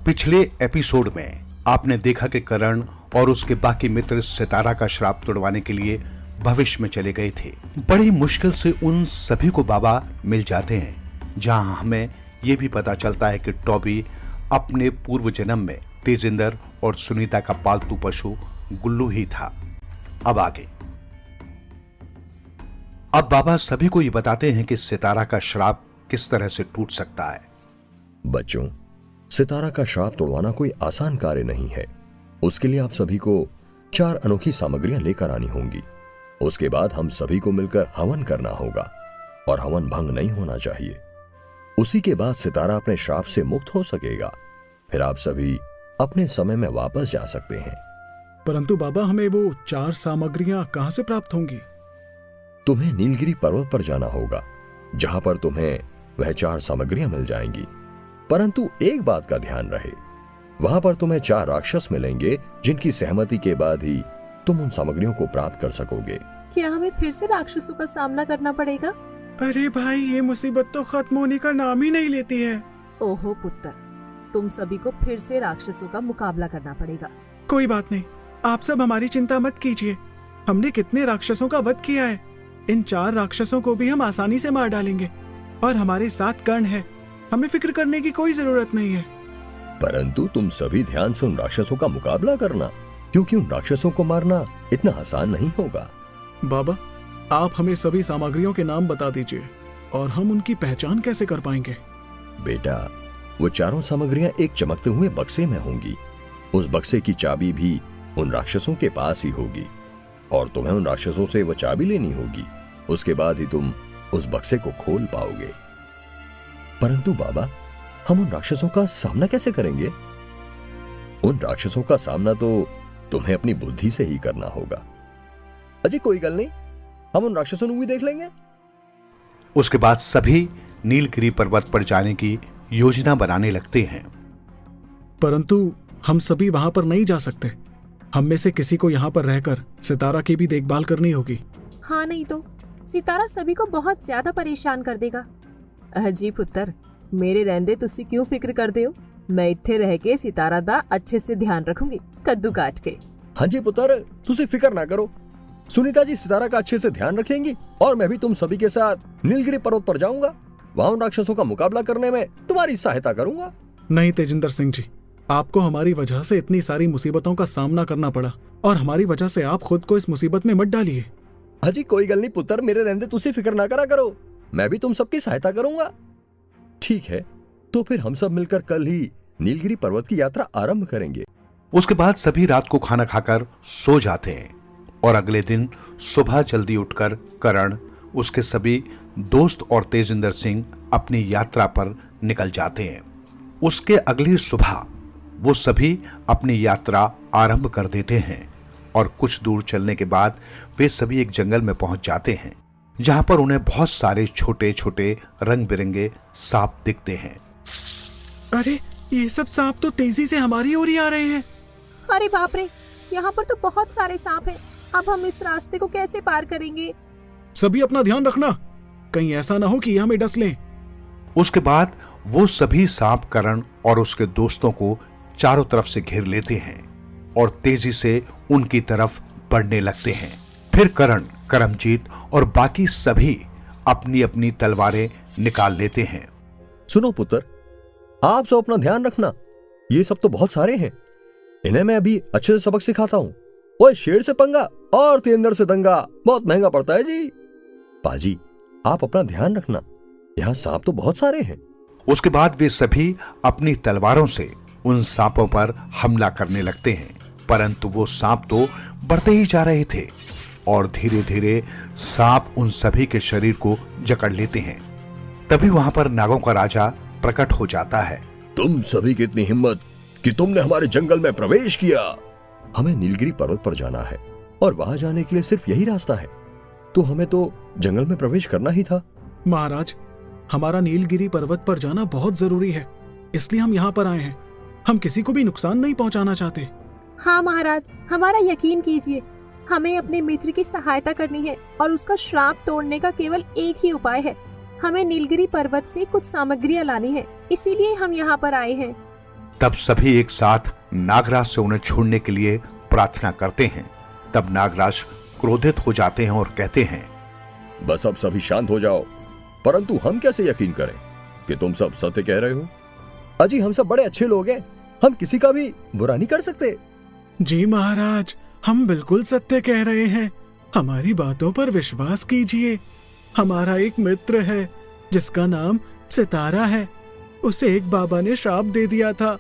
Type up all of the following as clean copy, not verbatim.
पिछले एपिसोड में आपने देखा कि करण और उसके बाकी मित्र सितारा का श्राप तोड़वाने के लिए भविष्य में चले गए थे। बड़ी मुश्किल से उन सभी को बाबा मिल जाते हैं, जहां हमें यह भी पता चलता है कि टॉबी अपने पूर्व जन्म में तेजिंदर और सुनीता का पालतू पशु गुल्लू ही था। अब आगे अब बाबा सभी को ये बताते हैं कि सितारा का श्राप किस तरह से टूट सकता है। बच्चों, सितारा का श्राप तोड़वाना कोई आसान कार्य नहीं है। उसके लिए आप सभी को 4 अनोखी सामग्रियां लेकर आनी होंगी। उसके बाद हम सभी को मिलकर हवन करना होगा और हवन भंग नहीं होना चाहिए। उसी के बाद सितारा अपने श्राप से मुक्त हो सकेगा। फिर आप सभी अपने समय में वापस जा सकते हैं। परंतु बाबा, हमें वो 4 सामग्रियां कहां से प्राप्त होंगी? तुम्हें नीलगिरी पर्वत पर जाना होगा, जहां पर तुम्हें वह 4 सामग्रियां मिल जाएंगी। परंतु एक बात का ध्यान रहे, वहां पर तुम्हें 4 राक्षस मिलेंगे, जिनकी सहमति के बाद ही तुम उन सामग्रियों को प्राप्त कर सकोगे। क्या हमें फिर से राक्षसों का सामना करना पड़ेगा? अरे भाई, ये मुसीबत तो खत्म होने का नाम ही नहीं लेती है। ओहो पुत्र, तुम सभी को फिर से राक्षसों का मुकाबला करना पड़ेगा। कोई बात नहीं, आप सब हमारी चिंता मत कीजिए। हमने कितने राक्षसों का वध किया है। इन 4 राक्षसों को भी हम आसानी से मार डालेंगे और हमारे साथ कर्ण है। हमें फिक्र करने की कोई जरूरत नहीं है। परंतु तुम सभी ध्यान से उन राक्षसों का मुकाबला करना, क्योंकि उन राक्षसों को मारना इतना आसान नहीं होगा। बाबा, आप हमें सभी सामग्रियों के नाम बता दीजिए और हम उनकी पहचान कैसे कर पाएंगे? बेटा, वो 4 सामग्रियां एक चमकते हुए बक्से में होंगी। उस बक्से की चाबी भी उन राक्षसों के पास ही होगी और तुम्हें उन राक्षसों से वो चाबी लेनी होगी। उसके बाद ही तुम उस बक्से को खोल पाओगे। परंतु बाबा, हम उन राक्षसों का सामना कैसे करेंगे? उन राक्षसों का सामना तो तुम्हें अपनी बुद्धि से ही करना होगा। अजी कोई गल नहीं, हम उन राक्षसों को भी देख लेंगे। उसके बाद सभी नीलगिरी पर्वत पर जाने की योजना बनाने लगते हैं। परंतु हम सभी वहां पर नहीं जा सकते। हम में से किसी को यहाँ पर रहकर सितारा की भी देखभाल करनी होगी। हाँ, नहीं तो सितारा सभी को बहुत ज्यादा परेशान कर देगा। अजी पुत्र, मेरे रहंदे तुसी क्यों फिक्र करते हो? मैं इत्थे रह के सितारा दा अच्छे से ध्यान रखूंगी, कद्दू काट के। हाँ जी पुत्र, तुसी फिक्र ना करो। सुनीता जी सितारा का अच्छे से ध्यान रखेंगी और मैं भी तुम सभी के साथ नीलगिरी पर्वत पर जाऊंगा। वहां उन राक्षसों का मुकाबला करने में तुम्हारी सहायता करूंगा। नहीं तेजिंदर सिंह जी, आपको हमारी वजह से इतनी सारी मुसीबतों का सामना करना पड़ा और हमारी वजह से आप खुद को इस मुसीबत में मत डालिए। हाजी कोई गल नहीं पुत्र, मेरे रहंदे तुसी फिक्र ना करा करो। मैं भी तुम सबकी सहायता करूंगा। ठीक है, तो फिर हम सब मिलकर कल ही नीलगिरी पर्वत की यात्रा आरंभ करेंगे। उसके बाद सभी रात को खाना खाकर सो जाते हैं और अगले दिन सुबह जल्दी उठकर करण, उसके सभी दोस्त और तेजिंदर सिंह अपनी यात्रा पर निकल जाते हैं। उसके अगली सुबह वो सभी अपनी यात्रा आरंभ कर देते हैं और कुछ दूर चलने के बाद वे सभी एक जंगल में पहुंच जाते हैं, जहां पर उन्हें बहुत सारे छोटे छोटे रंग बिरंगे सांप दिखते हैं। अरे, ये सब सांप तो तेजी से हमारी ओर ही आ रहे हैं। अरे बाप रे, यहाँ पर तो बहुत सारे सांप हैं। अब हम इस रास्ते को कैसे पार करेंगे? सभी अपना ध्यान रखना, कहीं ऐसा ना हो कि ये हमें डस लें। उसके बाद वो सभी सांप करण और उसके दोस्तों को चारों तरफ से घेर लेते हैं और तेजी से उनकी तरफ बढ़ने लगते हैं। फिर करण, करमजीत और बाकी सभी अपनी अपनी तलवारें निकाल लेते हैं। सुनो पुत्र, आप सब अपना ध्यान रखना। ये सब तो बहुत सारे हैं, इन्हें मैं अभी अच्छे से सबक सिखाता हूँ। ओए, शेर से पंगा और तेंदर से दंगा बहुत महंगा पड़ता है जी। पाजी, आप अपना ध्यान रखना, यहाँ सांप तो बहुत सारे हैं। उसके बाद वे सभी अपनी तलवारों से उन सांपों पर हमला करने लगते हैं, परंतु वो सांप तो बढ़ते ही जा रहे थे और धीरे धीरे सांप उन सभी के शरीर को जकड़ लेते हैं। तभी वहां पर नागों का राजा प्रकट हो जाता है। तुम सभी की इतनी हिम्मत कि तुमने हमारे जंगल में प्रवेश किया। हमें नीलगिरी पर्वत पर जाना है और वहां जाने के लिए सिर्फ यही रास्ता है, तो हमें तो जंगल में प्रवेश करना ही था। महाराज, हमारा नीलगिरी पर्वत पर जाना बहुत जरूरी है, इसलिए हम यहाँ पर आए हैं। हम किसी को भी नुकसान नहीं पहुँचाना चाहते। हाँ महाराज, हमारा यकीन कीजिए, हमें अपने मित्र की सहायता करनी है और उसका श्राप तोड़ने का केवल एक ही उपाय है। हमें नीलगिरी पर्वत से कुछ सामग्रियां लानी है, इसीलिए हम यहाँ पर आए हैं। तब सभी एक साथ नागराज से उन्हें छोड़ने के लिए प्रार्थना करते हैं। तब नागराज क्रोधित हो जाते हैं और कहते हैं, बस अब सभी शांत हो जाओ। परंतु हम कैसे यकीन करें कि तुम सब सत्य कह रहे हो? अजी हम सब बड़े अच्छे लोग हैं, हम किसी का भी बुरा नहीं कर सकते। जी महाराज, हम बिल्कुल सत्य कह रहे हैं, हमारी बातों पर विश्वास कीजिए। हमारा एक मित्र है जिसका नाम सितारा है। उसे एक बाबा ने श्राप दे दिया था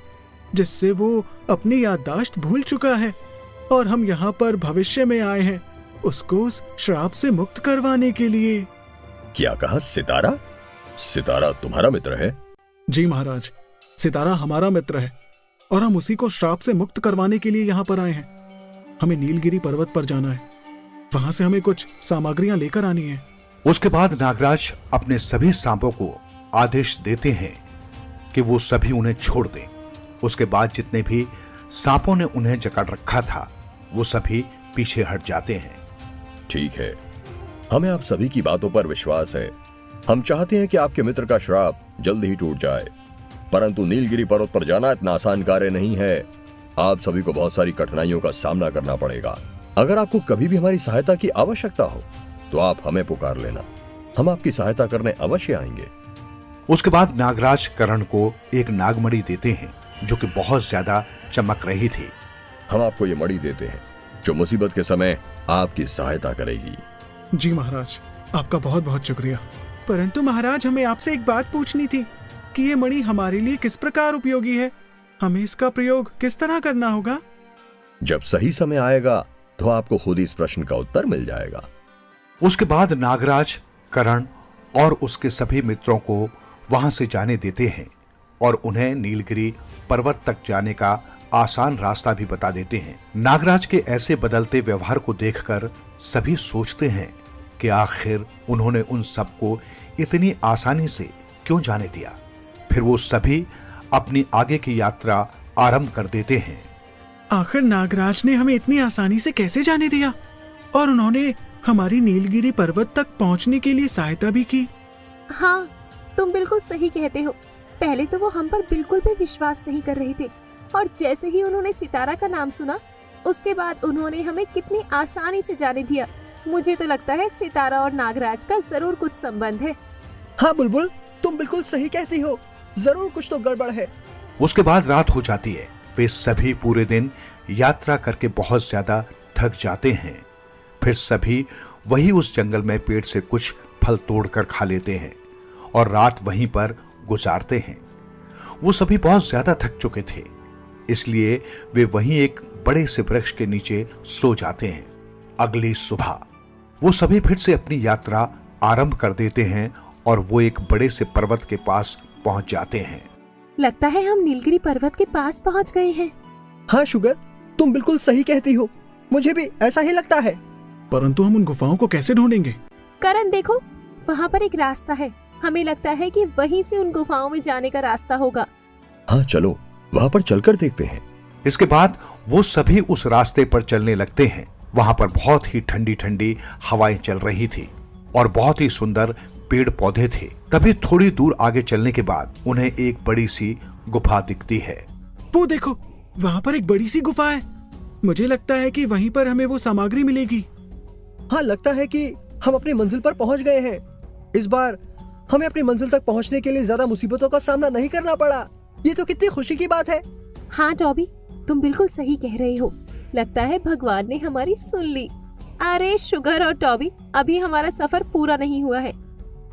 जिससे वो अपनी याददाश्त भूल चुका है, और हम यहाँ पर भविष्य में आए हैं उसको उस श्राप से मुक्त करवाने के लिए। क्या कहा? सितारा? सितारा तुम्हारा मित्र है? जी महाराज, सितारा हमारा मित्र है और हम उसी को श्राप से मुक्त करवाने के लिए यहाँ पर आए हैं। हमें नीलगिरी पर्वत पर जाना है, वहां से हमें कुछ सामग्रियां लेकर आनी है। उसके बाद नागराज अपने सभी सांपों को आदेश देते हैं कि वो सभी उन्हें छोड़ दें। उसके बाद जितने भी सांपों ने उन्हें जकड़ रखा था वो सभी पीछे हट जाते हैं। ठीक है, हमें आप सभी की बातों पर विश्वास है। हम चाहते हैं कि आपके मित्र का श्राप जल्द ही टूट जाए, परंतु नीलगिरी पर्वत पर जाना इतना आसान कार्य नहीं है। आप सभी को बहुत सारी कठिनाइयों का सामना करना पड़ेगा। अगर आपको कभी भी हमारी सहायता की आवश्यकता हो तो आप हमें पुकार लेना, हम आपकी सहायता करने अवश्य आएंगे। उसके बाद नागराज करण को एक नागमणि देते हैं जो कि बहुत ज्यादा चमक रही थी। हम आपको ये मणि देते हैं जो मुसीबत के समय आपकी सहायता करेगी। जी महाराज, आपका बहुत बहुत शुक्रिया। परंतु महाराज, हमें आपसे एक बात पूछनी थी कि ये मणि हमारे लिए किस प्रकार उपयोगी है? हमें इसका प्रयोग किस तरह करना होगा? जब सही समय आएगा तो आपको खुद ही इस प्रश्न का उत्तर मिल जाएगा। उसके बाद नागराज करण और उसके सभी मित्रों को वहां से जाने देते हैं और उन्हें नीलगिरी पर्वत तक जाने का आसान रास्ता भी बता देते हैं। नागराज के ऐसे बदलते व्यवहार को देखकर सभी सोचते हैं कि आखिर उन्होंने उन सबको इतनी आसानी से क्यों जाने दिया। फिर वो सभी अपनी आगे की यात्रा आरंभ कर देते हैं। आखिर नागराज ने हमें इतनी आसानी से कैसे जाने दिया, और उन्होंने हमारी नीलगिरी पर्वत तक पहुंचने के लिए सहायता भी की। हाँ, तुम बिल्कुल सही कहते हो। पहले तो वो हम पर बिल्कुल भी विश्वास नहीं कर रहे थे, और जैसे ही उन्होंने सितारा का नाम सुना उसके बाद उन्होंने हमें कितनी आसानी से जाने दिया। मुझे तो लगता है सितारा और नागराज का जरूर कुछ संबंध है। हाँ बुलबुल, तुम बिल्कुल सही कहती हो, जरूर कुछ तो गड़बड़ है। उसके बाद रात हो जाती है। वे सभी पूरे दिन यात्रा करके बहुत ज्यादा थक जाते हैं। फिर सभी वही उस जंगल में पेड़ से कुछ फल तोड़कर खा लेते हैं और रात वहीं पर गुजारते हैं। वो सभी बहुत ज्यादा थक चुके थे, इसलिए वे वहीं एक बड़े से वृक्ष के नीचे सो जाते हैं। अगली सुबह वो सभी फिर से अपनी यात्रा आरंभ कर देते हैं और वो एक बड़े से पर्वत के पास पहुंच जाते हैं। लगता है हम नीलगिरी पर्वत के पास पहुंच गए हैं। हाँ शुगर, तुम बिल्कुल सही कहती हो, मुझे भी ऐसा ही लगता है। परंतु हम उन गुफाओं को कैसे ढूंढेंगे? करण देखो, वहाँ पर एक रास्ता है। हमें लगता है कि वहीं से उन गुफाओं में जाने का रास्ता होगा। हाँ चलो, वहाँ पर चलकर देखते हैं। इसके बाद वो सभी उस रास्ते पर चलने लगते हैं। वहां पर बहुत ही ठंडी ठंडी हवाएं चल रही थी और बहुत ही सुंदर पेड़ पौधे थे। तभी थोड़ी दूर आगे चलने के बाद उन्हें एक बड़ी सी गुफा दिखती है। वो देखो, वहाँ पर एक बड़ी सी गुफा है। मुझे लगता है कि वहीं पर हमें वो सामग्री मिलेगी। हाँ, लगता है कि हम अपनी मंजिल पर पहुंच गए हैं। इस बार हमें अपनी मंजिल तक पहुंचने के लिए ज्यादा मुसीबतों का सामना नहीं करना पड़ा। ये तो कितनी खुशी की बात है। हाँ टॉबी, तुम बिल्कुल सही कह रहे हो। लगता है भगवान ने हमारी सुन ली। अरे शुगर और टॉबी, अभी हमारा सफर पूरा नहीं हुआ है।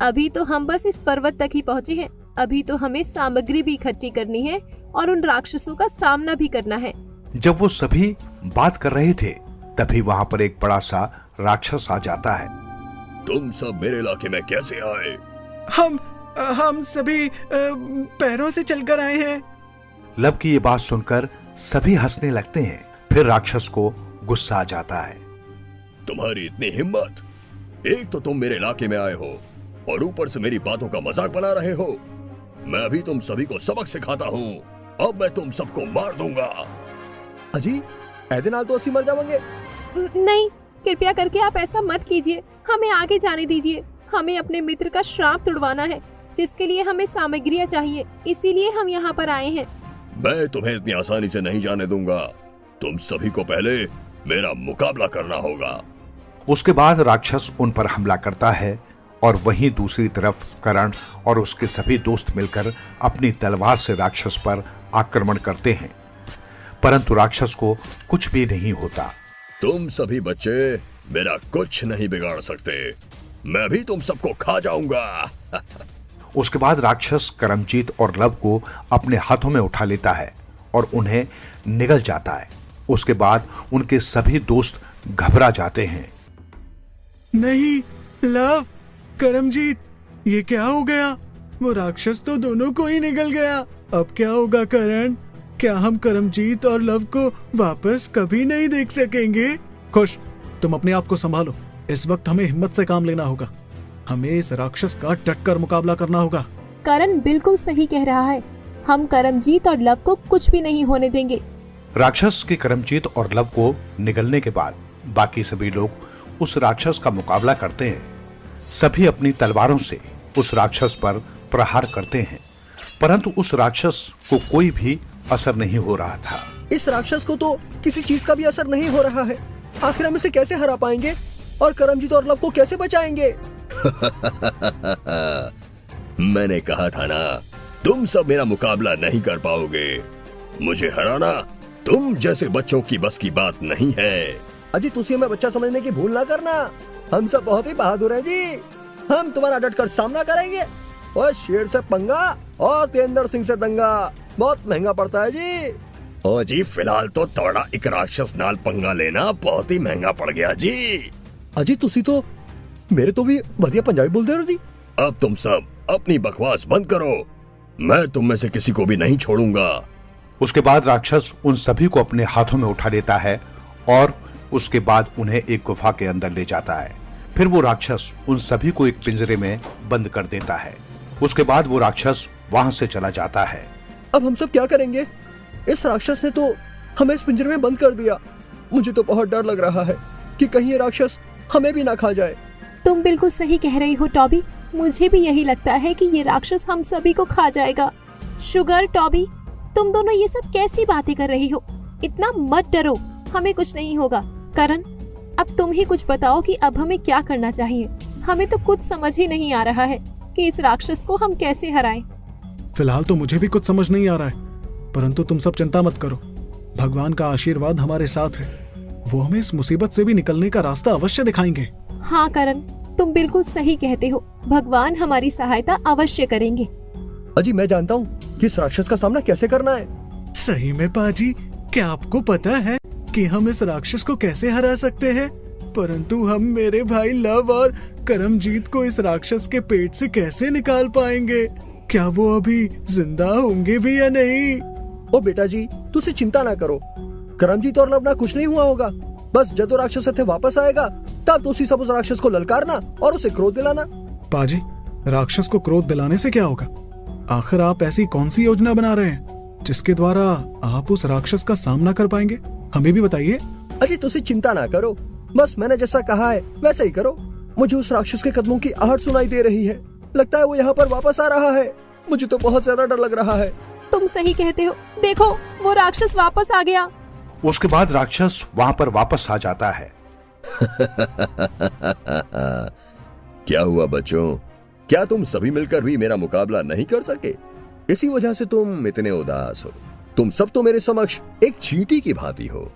अभी तो हम बस इस पर्वत तक ही पहुँचे हैं। अभी तो हमें सामग्री भी इकट्ठी करनी है और उन राक्षसों का सामना भी करना है। जब वो सभी बात कर रहे थे तभी वहाँ पर एक बड़ा सा राक्षस आ जाता है। तुम सब मेरे इलाके में कैसे आए? हम सभी पैरों से चलकर आए हैं। लब की ये बात सुनकर सभी हंसने लगते हैं। फिर राक्षस को गुस्सा आ जाता है। तुम्हारी इतनी हिम्मत! एक तो तुम मेरे इलाके में आए हो और ऊपर से मेरी बातों का मजाक बना रहे हो। मैं अभी तुम सभी को सबक सिखाता हूँ। अब मैं तुम सबको मार दूंगा। अजी, ऐदे नाल तो असी मर जाएंगे। नहीं, कृपया करके आप ऐसा मत कीजिए। हमें आगे जाने दीजिए। हमें अपने मित्र का श्राप तुड़वाना है, जिसके लिए हमें सामग्रियां चाहिए। इसीलिए हम यहाँ पर आए हैं। मैं तुम्हें इतनी आसानी से नहीं जाने दूंगा। तुम सभी को पहले मेरा मुकाबला करना होगा। उसके बाद राक्षस उन पर हमला करता है और वहीं दूसरी तरफ करण और उसके सभी दोस्त मिलकर अपनी तलवार से राक्षस पर आक्रमण करते हैं, परंतु राक्षस को कुछ भी नहीं होता। तुम सभी बच्चे मेरा कुछ नहीं बिगाड़ सकते, मैं भी तुम सबको खा जाऊंगा। उसके बाद राक्षस करमजीत और लव को अपने हाथों में उठा लेता है और उन्हें निगल जाता है। उसके बाद उनके सभी दोस्त घबरा जाते हैं। नहीं, लव, करमजीत, ये क्या हो गया? वो राक्षस तो दोनों को ही निगल गया। अब क्या होगा करण? क्या हम करमजीत और लव को वापस कभी नहीं देख सकेंगे? खुश, तुम अपने आप को संभालो। इस वक्त हमें हिम्मत से काम लेना होगा। हमें इस राक्षस का डट कर मुकाबला करना होगा। करण बिल्कुल सही कह रहा है। हम करमजीत और लव को कुछ भी नहीं होने देंगे। राक्षस के करमजीत और लव को निगलने के बाद बाकी सभी लोग उस राक्षस का मुकाबला करते हैं। सभी अपनी तलवारों से उस राक्षस पर प्रहार करते हैं, परंतु उस राक्षस को कोई भी असर नहीं हो रहा था। इस राक्षस को तो किसी चीज का भी असर नहीं हो रहा है। आखिर हम इसे कैसे हरा पाएंगे और करमजीत और लव को कैसे बचाएंगे? मैंने कहा था ना, तुम सब मेरा मुकाबला नहीं कर पाओगे। मुझे हराना तुम जैसे बच्चों की बस की बात नहीं है। अजी, तुसी हमें बच्चा समझने की भूल ना करना। हम सब बहुत ही बहादुर हैं जी। हम तुम्हारा डट कर सामना करेंगे। और शेर से पंगा और तेंदर सिंह से दंगा बहुत महंगा पड़ता है जी। ओ जी, फिलहाल तो थोड़ा एक राक्षस नाल पंगा लेना बहुत ही महंगा पड़ गया जी। अजी, तुसी तो मेरे तो भी बढ़िया पंजाबी बोलते हो जी। अब तुम सब अपनी बकवास बंद करो। मैं तुम में से किसी को भी नहीं छोड़ूंगा। उसके बाद राक्षस उन सभी को अपने हाथों में उठा लेता है और उसके बाद उन्हें एक गुफा के अंदर ले जाता है। फिर वो राक्षस उन सभी को एक पिंजरे में बंद कर देता है। उसके बाद वो राक्षस वहां से चला जाता है। अब हम सब क्या करेंगे? इस राक्षस ने तो हमें इस पिंजरे में बंद कर दिया। मुझे तो बहुत डर लग रहा है कि कहीं ये राक्षस हमें भी ना खा जाए। तुम बिल्कुल सही कह रही हो टॉबी। मुझे भी यही लगता है कि ये राक्षस हम सभी को खा जाएगा। शुगर, टॉबी, तुम दोनों ये सब कैसी बातें कर रही हो? इतना मत डरो, हमें कुछ नहीं होगा। करण, अब तुम ही कुछ बताओ कि अब हमें क्या करना चाहिए। हमें तो कुछ समझ ही नहीं आ रहा है कि इस राक्षस को हम कैसे हराएं। फिलहाल तो मुझे भी कुछ समझ नहीं आ रहा है, परंतु तुम सब चिंता मत करो। भगवान का आशीर्वाद हमारे साथ है। वो हमें इस मुसीबत से भी निकलने का रास्ता अवश्य दिखाएंगे। हाँ करण, तुम बिल्कुल सही कहते हो। भगवान हमारी सहायता अवश्य करेंगे। अजी, मैं जानता हूँ कि इस राक्षस का सामना कैसे करना है। सही में पाजी, क्या आपको पता है कि हम इस राक्षस को कैसे हरा सकते हैं? परंतु हम मेरे भाई लव और करमजीत को इस राक्षस के पेट से कैसे निकाल पाएंगे? क्या वो अभी जिंदा होंगे भी या नहीं? ओ बेटा जी, तुसी चिंता ना करो। करमजीत और लव ना कुछ नहीं हुआ होगा। बस जब वो राक्षस से वापस आएगा तब तुसी सब उस राक्षस को ललकारना और उसे क्रोध दिलाना। पाजी, राक्षस को क्रोध दिलाने से क्या होगा? आखिर आप ऐसी कौन सी योजना बना रहे हैं जिसके द्वारा आप उस राक्षस का सामना कर पाएंगे? हमें भी बताइए। अजी, तुसी चिंता ना करो। बस मैंने जैसा कहा है वैसे ही करो। मुझे उस राक्षस के कदमों की आहट सुनाई दे रही है। लगता है वो यहाँ पर वापस आ रहा है। मुझे तो बहुत ज्यादा डर लग रहा है। तुम सही कहते हो। देखो, वो राक्षस वापस आ गया। उसके बाद राक्षस वहां पर वापस आ जाता है। क्या हुआ बच्चों? क्या तुम सभी मिलकर भी मेरा मुकाबला नहीं कर सके? इसी वजह से तुम इतने उदास हो। तुम सब तो मेरे समक्ष एक चींटी की भांति हो।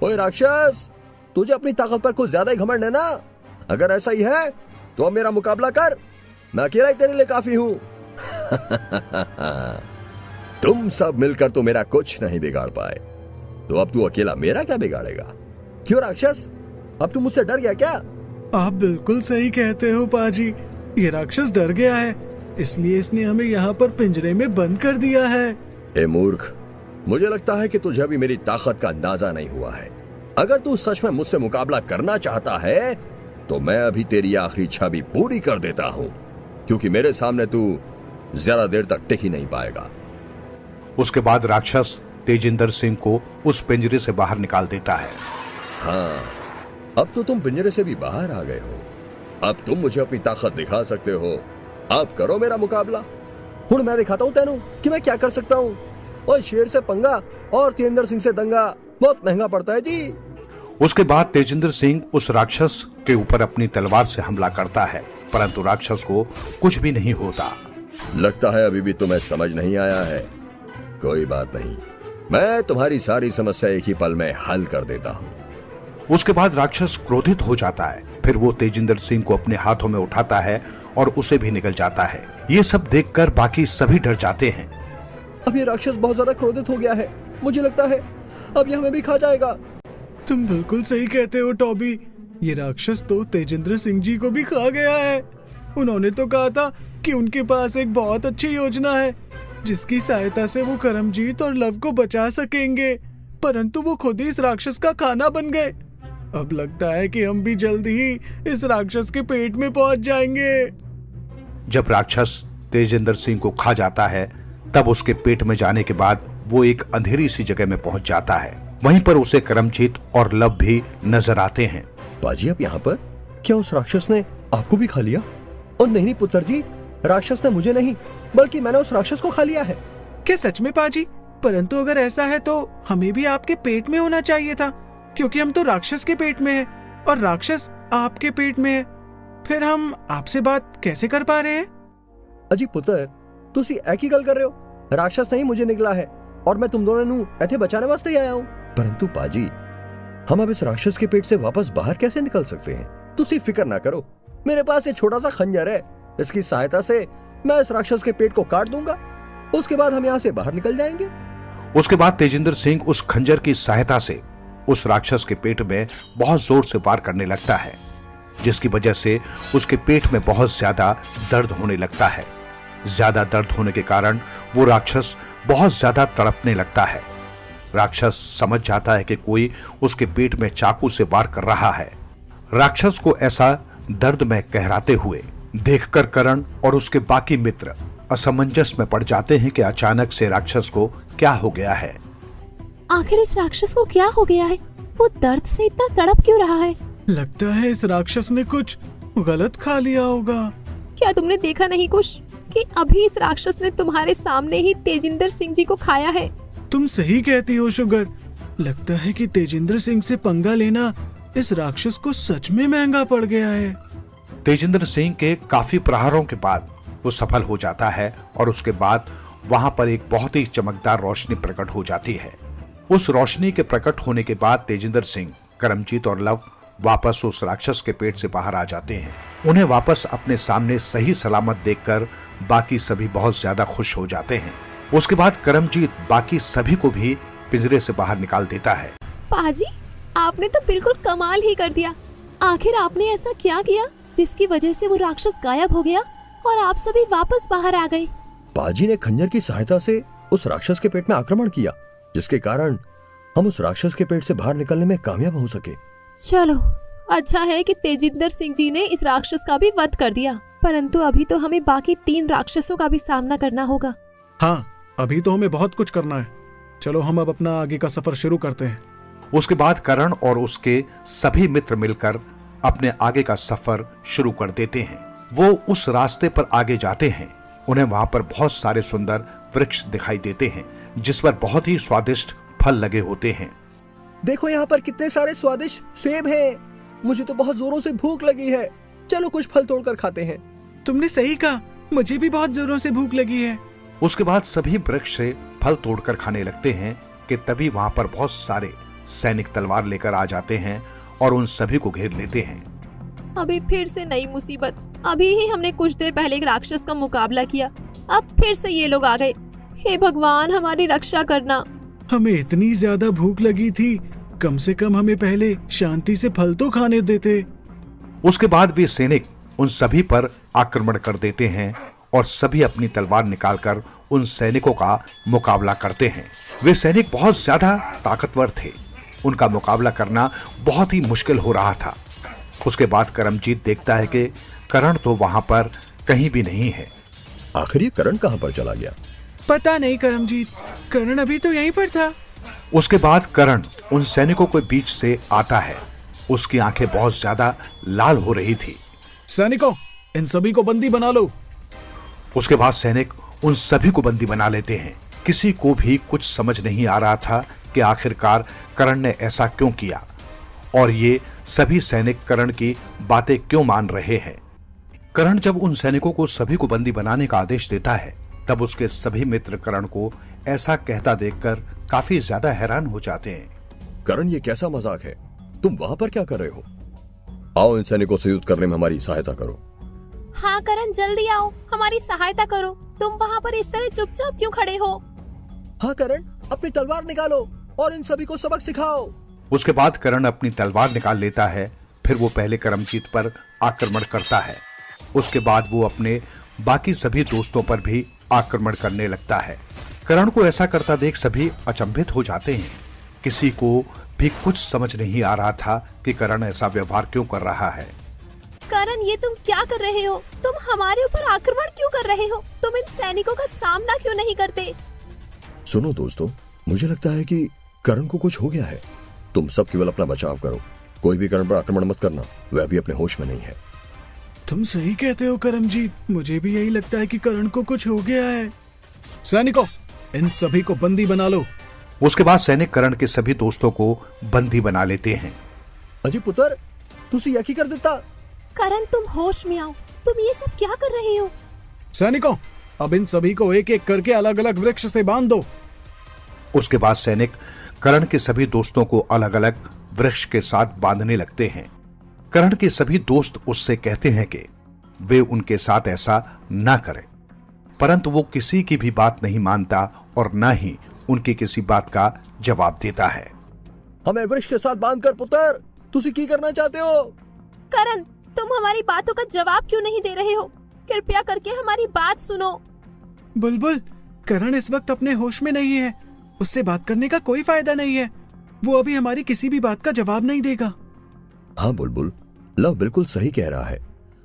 ओए राक्षस, तुझे अपनी ताकत पर कुछ ज्यादा ही घमंड है ना? अगर ऐसा ही है तो अब मेरा मुकाबला कर। मैं अकेला ही तेरे लिए काफी हूँ। तुम सब मिलकर तो मेरा कुछ नहीं बिगाड़ पाए, तो अब तू अकेला मेरा क्या बिगाड़ेगा? क्यों राक्षस, अब तू मुझसे डर गया क्या? आप बिल्कुल सही कहते हो पाजी। ये राक्षस डर गया है, इसलिए इसने हमें यहाँ पर पिंजरे में बंद कर दिया है। ए मूर्ख, मुझे लगता है कि तुझे अभी मेरी ताकत का अंदाजा नहीं हुआ है। अगर तू सच में मुझसे मुकाबला करना चाहता है तो मैं अभी तेरी आखिरी इच्छा भी पूरी कर देता हूँ, क्योंकि मेरे सामने तू ज्यादा देर तक टिक ही नहीं पाएगा। उसके बाद राक्षस तेजिंदर सिंह को उस पिंजरे से बाहर निकाल देता है। हाँ, अब तो तुम पिंजरे से भी बाहर आ गए हो। अब तुम मुझे अपनी ताकत दिखा सकते हो। आप करो मेरा मुकाबला। हुण मैं दिखाता हूँ तेनू कि मैं क्या कर सकता हूँ। और शेर से पंगा और तेजेंद्र सिंह से दंगा बहुत महंगा पड़ता है जी। उसके बाद तेजिंदर सिंह उस राक्षस के ऊपर अपनी तलवार से हमला करता है, परंतु राक्षस को कुछ भी नहीं होता। लगता है अभी भी तुम्हें समझ नहीं आया है। कोई बात नहीं, मैं तुम्हारी सारी समस्या एक ही पल में हल कर देता हूँ। उसके बाद राक्षस क्रोधित हो जाता है, फिर वो तेजिंदर सिंह को अपने हाथों में उठाता है और उसे भी निगल जाता है। ये सब देखकर बाकी सभी डर जाते हैं। अब ये राक्षस बहुत ज्यादा क्रोधित हो गया है, मुझे लगता है अब ये हमें भी खा जाएगा। तुम बिल्कुल सही कहते हो टॉबी, ये राक्षस तो तेजेंद्र सिंह जी को भी खा गया है। उन्होंने तो कहा था कि उनके पास एक बहुत अच्छी योजना है जिसकी सहायता से वो करमजीत और लव को बचा सकेंगे, परंतु वो खुद ही इस राक्षस का खाना बन गए। अब लगता है कि हम भी जल्द ही इस राक्षस के पेट में पहुंच जाएंगे। जब राक्षस तेजिंदर सिंह को खा जाता है, तब उसके पेट में जाने के बाद वो एक अंधेरी सी जगह में पहुंच जाता है। वहीं पर उसे करमजीत और लव भी नजर आते हैं। बाजी आप यहाँ पर? क्या उस राक्षस ने आपको भी खा लिया? और नहीं पुत्र जी, राक्षस ने मुझे नहीं बल्कि मैंने उस राक्षस को खा लिया है। क्या सच में पाजी? परंतु अगर ऐसा है तो हमें भी आपके पेट में होना चाहिए था, क्योंकि हम तो राक्षस के पेट में हैं और राक्षस आपके पेट में है। फिर हम आपसे बात कैसे कर पा रहे हैं? अजी पुत्र, तुसी एक ही गल कर रहे हो। राक्षस नहीं मुझे निकला है और मैं तुम दोनों नू ऐथे बचाने वास्ते ही आया हूँ। परंतु पाजी, हम अब इस राक्षस के पेट से वापस बाहर कैसे निकल सकते हैं? तुसी फिक्र ना करो, मेरे पास ये छोटा सा खंजर है, इसकी सहायता से मैं इस राक्षस के पेट को काट दूंगा, उसके बाद हम यहाँ से बाहर निकल जाएंगे। उसके बाद तेजिंदर सिंह उस खंजर की सहायता से उस राक्षस के पेट में बहुत जोर से वार करने लगता है, जिसकी वजह से उसके पेट में बहुत ज्यादा दर्द होने लगता है। ज्यादा दर्द होने के कारण वो राक्षस बहुत ज्यादा तड़पने लगता है। राक्षस समझ जाता है कि कोई उसके पेट में चाकू से वार कर रहा है। राक्षस को ऐसा दर्द में कहराते हुए देखकर करण और उसके बाकी मित्र असमंजस में पड़ जाते हैं कि अचानक से राक्षस को क्या हो गया है। आखिर इस राक्षस को क्या हो गया है? वो दर्द से इतना तड़प क्यों रहा है? लगता है इस राक्षस ने कुछ गलत खा लिया होगा। क्या तुमने देखा नहीं कुछ कि अभी इस राक्षस ने तुम्हारे सामने ही तेजिंदर सिंह जी को खाया है? तुम सही कहती हो शुगर, लगता है कि तेजिंदर सिंह से पंगा लेना इस राक्षस को सच में महंगा पड़ गया है। तेजिंदर सिंह के काफी प्रहारों के बाद वो सफल हो जाता है और उसके बाद वहां पर एक बहुत ही चमकदार रोशनी प्रकट हो जाती है। उस रोशनी के प्रकट होने के बाद तेजिंदर सिंह, करमजीत और लव वापस उस राक्षस के पेट से बाहर आ जाते हैं। उन्हें वापस अपने सामने सही सलामत देखकर बाकी सभी बहुत ज्यादा खुश हो जाते हैं। उसके बाद करमजीत बाकी सभी को भी पिंजरे से बाहर निकाल देता है। पाजी, आपने तो बिल्कुल कमाल ही कर दिया। आखिर आपने ऐसा क्या किया जिसकी वजह से वो राक्षस गायब हो गया और आप सभी वापस बाहर आ गए? पाजी ने खंजर की सहायता से उस राक्षस के पेट में आक्रमण किया, जिसके कारण हम उस राक्षस के पेट से बाहर निकलने में कामयाब हो सके। चलो, अच्छा है कि तेजिंदर सिंह जी ने इस राक्षस का भी वध कर दिया, परंतु अभी तो हमें बाकी 3 राक्षसों का भी सामना करना होगा। हाँ, अभी तो हमें बहुत कुछ करना है। चलो हम अब अपना आगे का सफर शुरू करते हैं। उसके बाद करण और उसके सभी मित्र मिलकर अपने आगे का सफर शुरू कर देते हैं। वो उस रास्ते पर आगे जाते हैं। उन्हें वहां पर बहुत सारे सुंदर वृक्ष दिखाई देते हैं, जिस पर बहुत ही स्वादिष्ट फल लगे होते हैं। देखो यहाँ पर कितने सारे स्वादिष्ट सेब हैं। मुझे तो बहुत जोरों से भूख लगी है, चलो कुछ फल तोड़कर खाते हैं। तुमने सही कहा, मुझे भी बहुत जोरों से भूख लगी है। उसके बाद सभी वृक्ष से फल तोड़कर खाने लगते हैं कि तभी वहां पर बहुत सारे सैनिक तलवार लेकर आ जाते हैं और उन सभी को घेर लेते हैं। अभी फिर से नई मुसीबत। अभी ही हमने कुछ देर पहले एक राक्षस का मुकाबला किया, अब फिर से ये लोग आ गए। हे भगवान, हमारी रक्षा करना। हमें इतनी ज्यादा भूख लगी थी, कम से कम हमें पहले शांति से फल तो खाने देते। उसके बाद वे सैनिक उन सभी पर आक्रमण कर देते हैं और सभी अपनी तलवार निकालकर उन सैनिकों का मुकाबला करते हैं। वे सैनिक बहुत ज्यादा ताकतवर थे, उनका मुकाबला करना बहुत ही मुश्किल हो रहा था। उसके बाद करमजीत देखता है कि करण तो वहां पर कहीं भी नहीं है। आखिर ये करण कहां पर चला गया? पता नहीं करमजीत, करण अभी तो यहीं पर था। उसके बाद करण उन सैनिकों के बीच से आता है। उसकी आंखें बहुत ज्यादा लाल हो रही थी। सैनिकों, इन सभी को बंदी बना लो। उसके बाद सैनिक उन सभी को बंदी बना लेते हैं, किसी को भी कुछ समझ नहीं आ रहा था कि आखिरकार करण ने ऐसा क्यों किया और ये सभी सैनिक करण की बातें क्यों मान रहे हैं। करण जब उन सैनिकों को सभी को बंदी बनाने का आदेश देता है तब उसके सभी मित्र करण को ऐसा कहता देखकर काफी ज्यादा हैरान हो जाते हैं। करण, ये कैसा मजाक है? तुम वहां पर क्या कर रहे हो? आओ, इन सैनिकों से युद्ध करने में हमारी सहायता करो। हाँ करण, जल्दी आओ, हमारी सहायता करो। तुम वहाँ पर इस तरह चुपचाप क्यों खड़े हो? हाँ करण, अपनी तलवार निकालो और इन सभी को सबक सिखाओ। उसके बाद करण अपनी तलवार निकाल लेता है। फिर वो पहले करमजीत पर आक्रमण करता है। उसके बाद वो अपने बाकी सभी दोस्तों पर भी आक्रमण करने लगता है। करण को ऐसा करता देख सभी अचंभित हो जाते हैं। किसी को भी कुछ समझ नहीं आ रहा था कि करण ऐसा व्यवहार क्यों कर रहा है। करण, ये तुम क्या कर रहे हो? तुम हमारे ऊपर आक्रमण क्यों कर रहे हो? तुम इन सैनिकों का सामना क्यों नहीं करते? सुनो दोस्तों, मुझे लगता है कि करण को कुछ हो गया है। तुम सब केवल अपना बचाव करो। कोई भी करण पर आक्रमण मत करना, वह भी अपने होश में नहीं है। तुम सही कहते हो करमजीत, मुझे भी यही लगता है कि करण को कुछ हो गया है। सैनिकों, इन सभी को बंदी बना लो। उसके बाद सैनिक करण के सभी दोस्तों को बंदी बना लेते हैं। अजी पुत्र, तुसी यकी कर देता। करण, तुम होश में आओ। तुम ये सब क्या कर रहे हो? सैनिकों, अब इन सभी को एक एक करके अलग अलग वृक्ष से बांध दो। उसके बाद सैनिक करण के सभी दोस्तों को अलग अलग वृक्ष के साथ बांधने लगते हैं। करण के सभी दोस्त उससे कहते हैं कि वे उनके साथ ऐसा ना करें, परंतु वो किसी की भी बात नहीं मानता और न ही उनकी किसी बात का जवाब देता है। हमें वृक्ष के साथ बांधकर पुत्र, तुसी की करना चाहते हो? करण, तुम हमारी बातों का जवाब क्यों नहीं दे रहे हो? कृपया करके हमारी बात सुनो। बुलबुल, करण इस वक्त अपने होश में नहीं है। उससे बात करने का कोई फायदा नहीं है। वो अभी हमारी किसी भी बात का जवाब नहीं देगा। हाँ बुलबुल, लव बिल्कुल सही कह रहा है।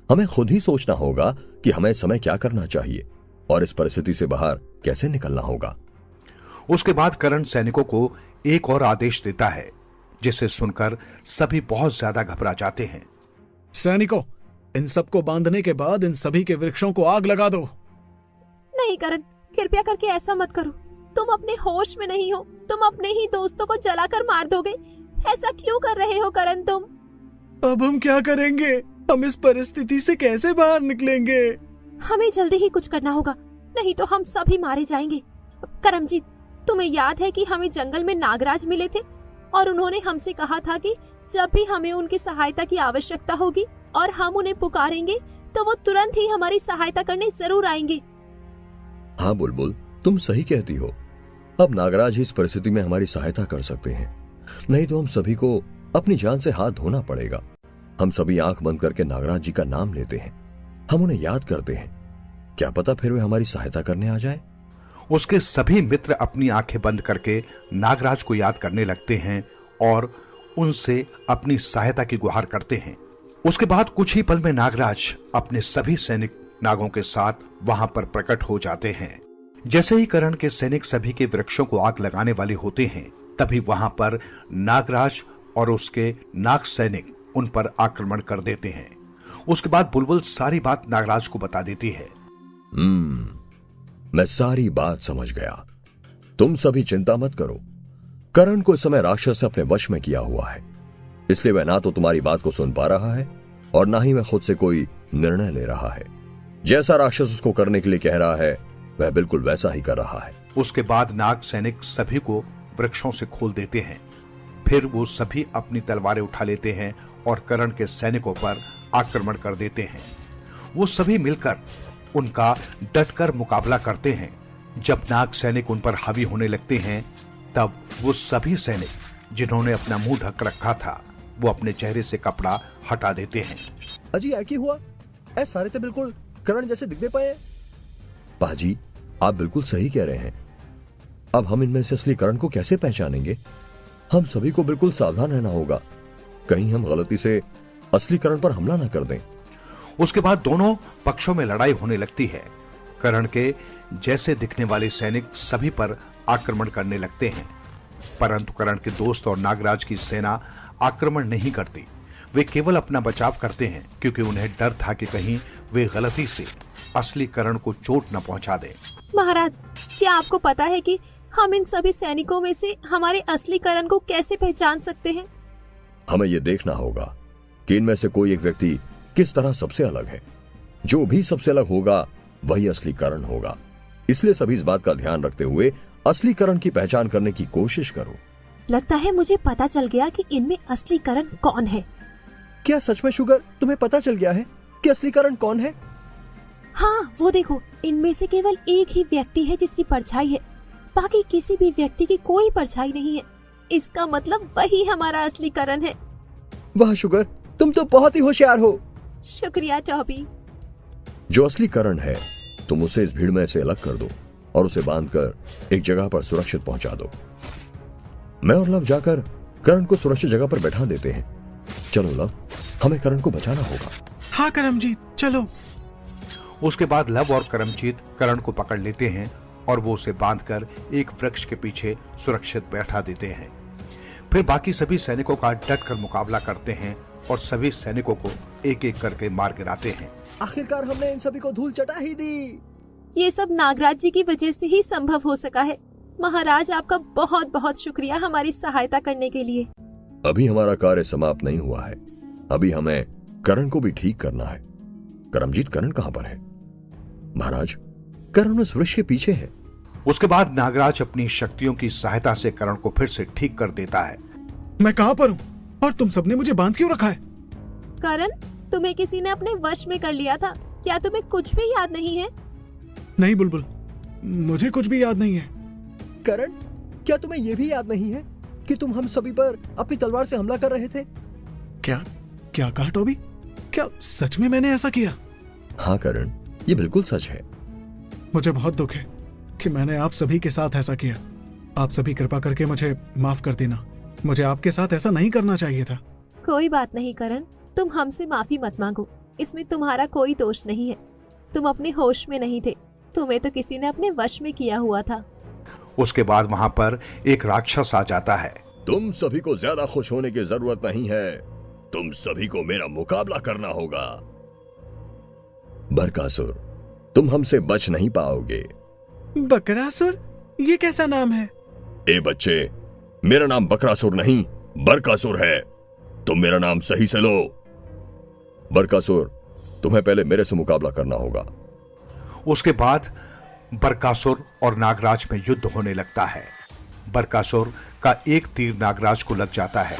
हमें खुद ही सोचना होगा कि हमें इस समय क्या करना चाहिए और इस परिस्थिति से बाहर कैसे निकलना होगा। उसके बाद करण सैनिकों को एक और आदेश देता है, जिसे सुनकर सभी बहुत ज्यादा घबरा जाते हैं। सैनिकों, इन सबको बांधने के बाद इन सभी के वृक्षों को आग लगा दो। नहीं करण, कृपया करके ऐसा मत करो। तुम अपने होश में नहीं हो। तुम अपने ही दोस्तों को जलाकर मार दोगे। ऐसा क्यों कर रहे हो करण तुम? अब हम क्या करेंगे? हम इस परिस्थिति से कैसे बाहर निकलेंगे? हमें जल्दी ही कुछ करना होगा, नहीं तो हम सभी मारे जाएंगे। करमजीत, तुम्हें याद है कि हमें जंगल में नागराज मिले थे और उन्होंने हमसे कहा था कि जब भी हमें उनकी सहायता की आवश्यकता होगी और हम उन्हें पुकारेंगे तो वो तुरंत ही हमारी सहायता करने जरूर आएंगे। हाँ बुलबुल, तुम सही कहती हो। अब नागराज ही इस परिस्थिति में हमारी सहायता कर सकते हैं, नहीं तो हम सभी को अपनी जान से हाथ धोना पड़ेगा। हम सभी आंख बंद करके नागराज जी का नाम लेते हैं, हम उन्हें याद करते हैं। क्या पता फिर वे हमारी सहायता करने आ जाए। उसके सभी मित्र अपनी आंखें बंद करके नागराज को याद करने लगते हैं और उनसे अपनी सहायता की गुहार करते हैं। उसके बाद कुछ ही पल में नागराज अपने सभी सैनिक नागों के साथ वहां पर प्रकट हो जाते हैं। जैसे ही करण के सैनिक सभी के वृक्षों को आग लगाने वाले होते हैं, तभी वहां पर नागराज और उसके नाग सैनिक उन पर आक्रमण कर देते हैं। उसके बाद बुलबुल सारी बात नागराज को बता देती है। मैं सारी बात समझ गया। तुम सभी चिंता मत करो। करण को इस समय राक्षस ने अपने वश में किया हुआ है, इसलिए वह ना तो तुम्हारी बात को सुन पा रहा है और ना ही वह खुद से कोई निर्णय ले रहा है। जैसा राक्षस उसको करने के लिए कह रहा है वह बिल्कुल वैसा ही कर रहा है। उसके बाद नाग सैनिक सभी को वृक्षों से खोल देते हैं। फिर वो सभी अपनी तलवारें उठा लेते हैं और करण के सैनिकों पर आक्रमण कर देते हैं। वो सभी मिलकर उनका डटकर मुकाबला करते हैं। जब नाग सैनिक उन पर हावी होने लगते हैं, तब वो सभी सैनिक जिन्होंने अपना मुंह ढक रखा था, वो अपने चेहरे से कपड़ा हटा देते हैं। अजी क्या हुआ? ऐ सारे तो बिल्कुल करण जैसे दिखते पाए। पाजी, आप बिल्कुल सही कह रहे हैं। अब हम इनमें से असली करण को कैसे पहचानेंगे? हम सभी को बिल्कुल सावधान रहना होगा, कहीं हम गलती से असली करण पर हमला न कर दें। उसके बाद दोनों पक्षों में लड़ाई होने लगती है। करण के जैसे दिखने वाले सैनिक सभी पर आक्रमण करने लगते हैं, परंतु करण के दोस्त और नागराज की सेना आक्रमण नहीं करती। वे केवल अपना बचाव करते हैं, क्योंकि उन्हें डर था कि कहीं वे गलती से असली करण को चोट न पहुंचा दें। महाराज, क्या आपको पता है कि हम इन सभी सैनिकों में से हमारे असली करण को कैसे पहचान सकते हैं? हमें यह देखना होगा कि इनमें से कोई एक व्यक्ति किस तरह सबसे अलग है। जो भी सबसे अलग होगा वही असली करण होगा। इसलिए सभी इस बात का ध्यान रखते हुए असली करण की पहचान करने की कोशिश करो। लगता है मुझे पता चल गया कि इनमें असली करण कौन है। क्या सच में शुगर तुम्हें पता चल गया है कि असली करण कौन है? हाँ, वो देखो, इनमें से केवल एक ही व्यक्ति है जिसकी परछाई है, बाकी किसी भी व्यक्ति की कोई परछाई नहीं है। इसका मतलब वही हमारा असली करण है। वाह शुगर, तुम तो बहुत ही होशियार हो। शुक्रिया टॉबी। जो असली करण है तुम उसे इस भीड़ में से अलग कर दो और उसे बांधकर एक जगह पर सुरक्षित पहुंचा दो। मैं और लव जाकर करण को सुरक्षित जगह पर बैठा देते हैं। चलो लव, हमें करण को बचाना होगा। हाँ करमजीत, चलो। उसके बाद लव और करमजीत करण को पकड़ लेते हैं और वो उसे बांधकर एक वृक्ष के पीछे सुरक्षित बैठा देते हैं। फिर बाकी सभी सैनिकों का डटकर मुकाबला करते हैं और सभी सैनिकों को एक एक करके मार गिराते हैं। आखिरकार हमने इन सभी को धूल चटा ही दी। ये सब नागराज जी की वजह से ही संभव हो सका है। महाराज, आपका बहुत बहुत शुक्रिया हमारी सहायता करने के लिए। अभी हमारा कार्य समाप्त नहीं हुआ है। अभी हमें करण को भी ठीक करना है। करमजीत, करण कहां पर है? महाराज, करण उस वृक्ष के पीछे है। उसके बाद नागराज अपनी शक्तियों की सहायता से करण को फिर से ठीक कर देता है। मैं कहाँ पर हूँ और तुम सबने मुझे बांध क्यों रखा है? करण, तुम्हें किसी ने अपने वश में कर लिया था। क्या तुम्हें कुछ भी याद नहीं है? नहीं बुलबुल, मुझे कुछ भी याद नहीं है। करण, क्या तुम्हें यह भी याद नहीं है कि तुम हम सभी पर अपनी तलवार से हमला कर रहे थे? क्या क्या कहा टॉबी? क्या सच में मैंने ऐसा किया? हाँ करण, ये बिल्कुल सच है। मुझे बहुत दुख है कि मैंने आप सभी के साथ ऐसा किया। आप सभी कृपा करके मुझे माफ कर देना। मुझे आपके साथ ऐसा नहीं करना चाहिए था। कोई बात नहीं करण, तुम हमसे माफी मत मांगो। इसमें तुम्हारा कोई दोष नहीं है। तुम अपने होश में नहीं थे। तुम्हें तो किसी ने अपने वश में किया हुआ था। उसके बाद वहां पर एक राक्षस आ जाता है। तुम सभी को ज्यादा खुश होने की जरूरत नहीं है। तुम सभी को मेरा मुकाबला करना होगा। बरकासुर, तुम हमसे बच नहीं पाओगे। बकरासुर? ये कैसा नाम है? ए बच्चे, मेरा नाम बकरासुर नहीं बरकासुर है। तुम मेरा नाम सही से लो। बरकासुर, तुम्हें पहले मेरे से मुकाबला करना होगा। उसके बाद बरकासुर और नागराज में युद्ध होने लगता है। बरकासुर का एक तीर नागराज को लग जाता है,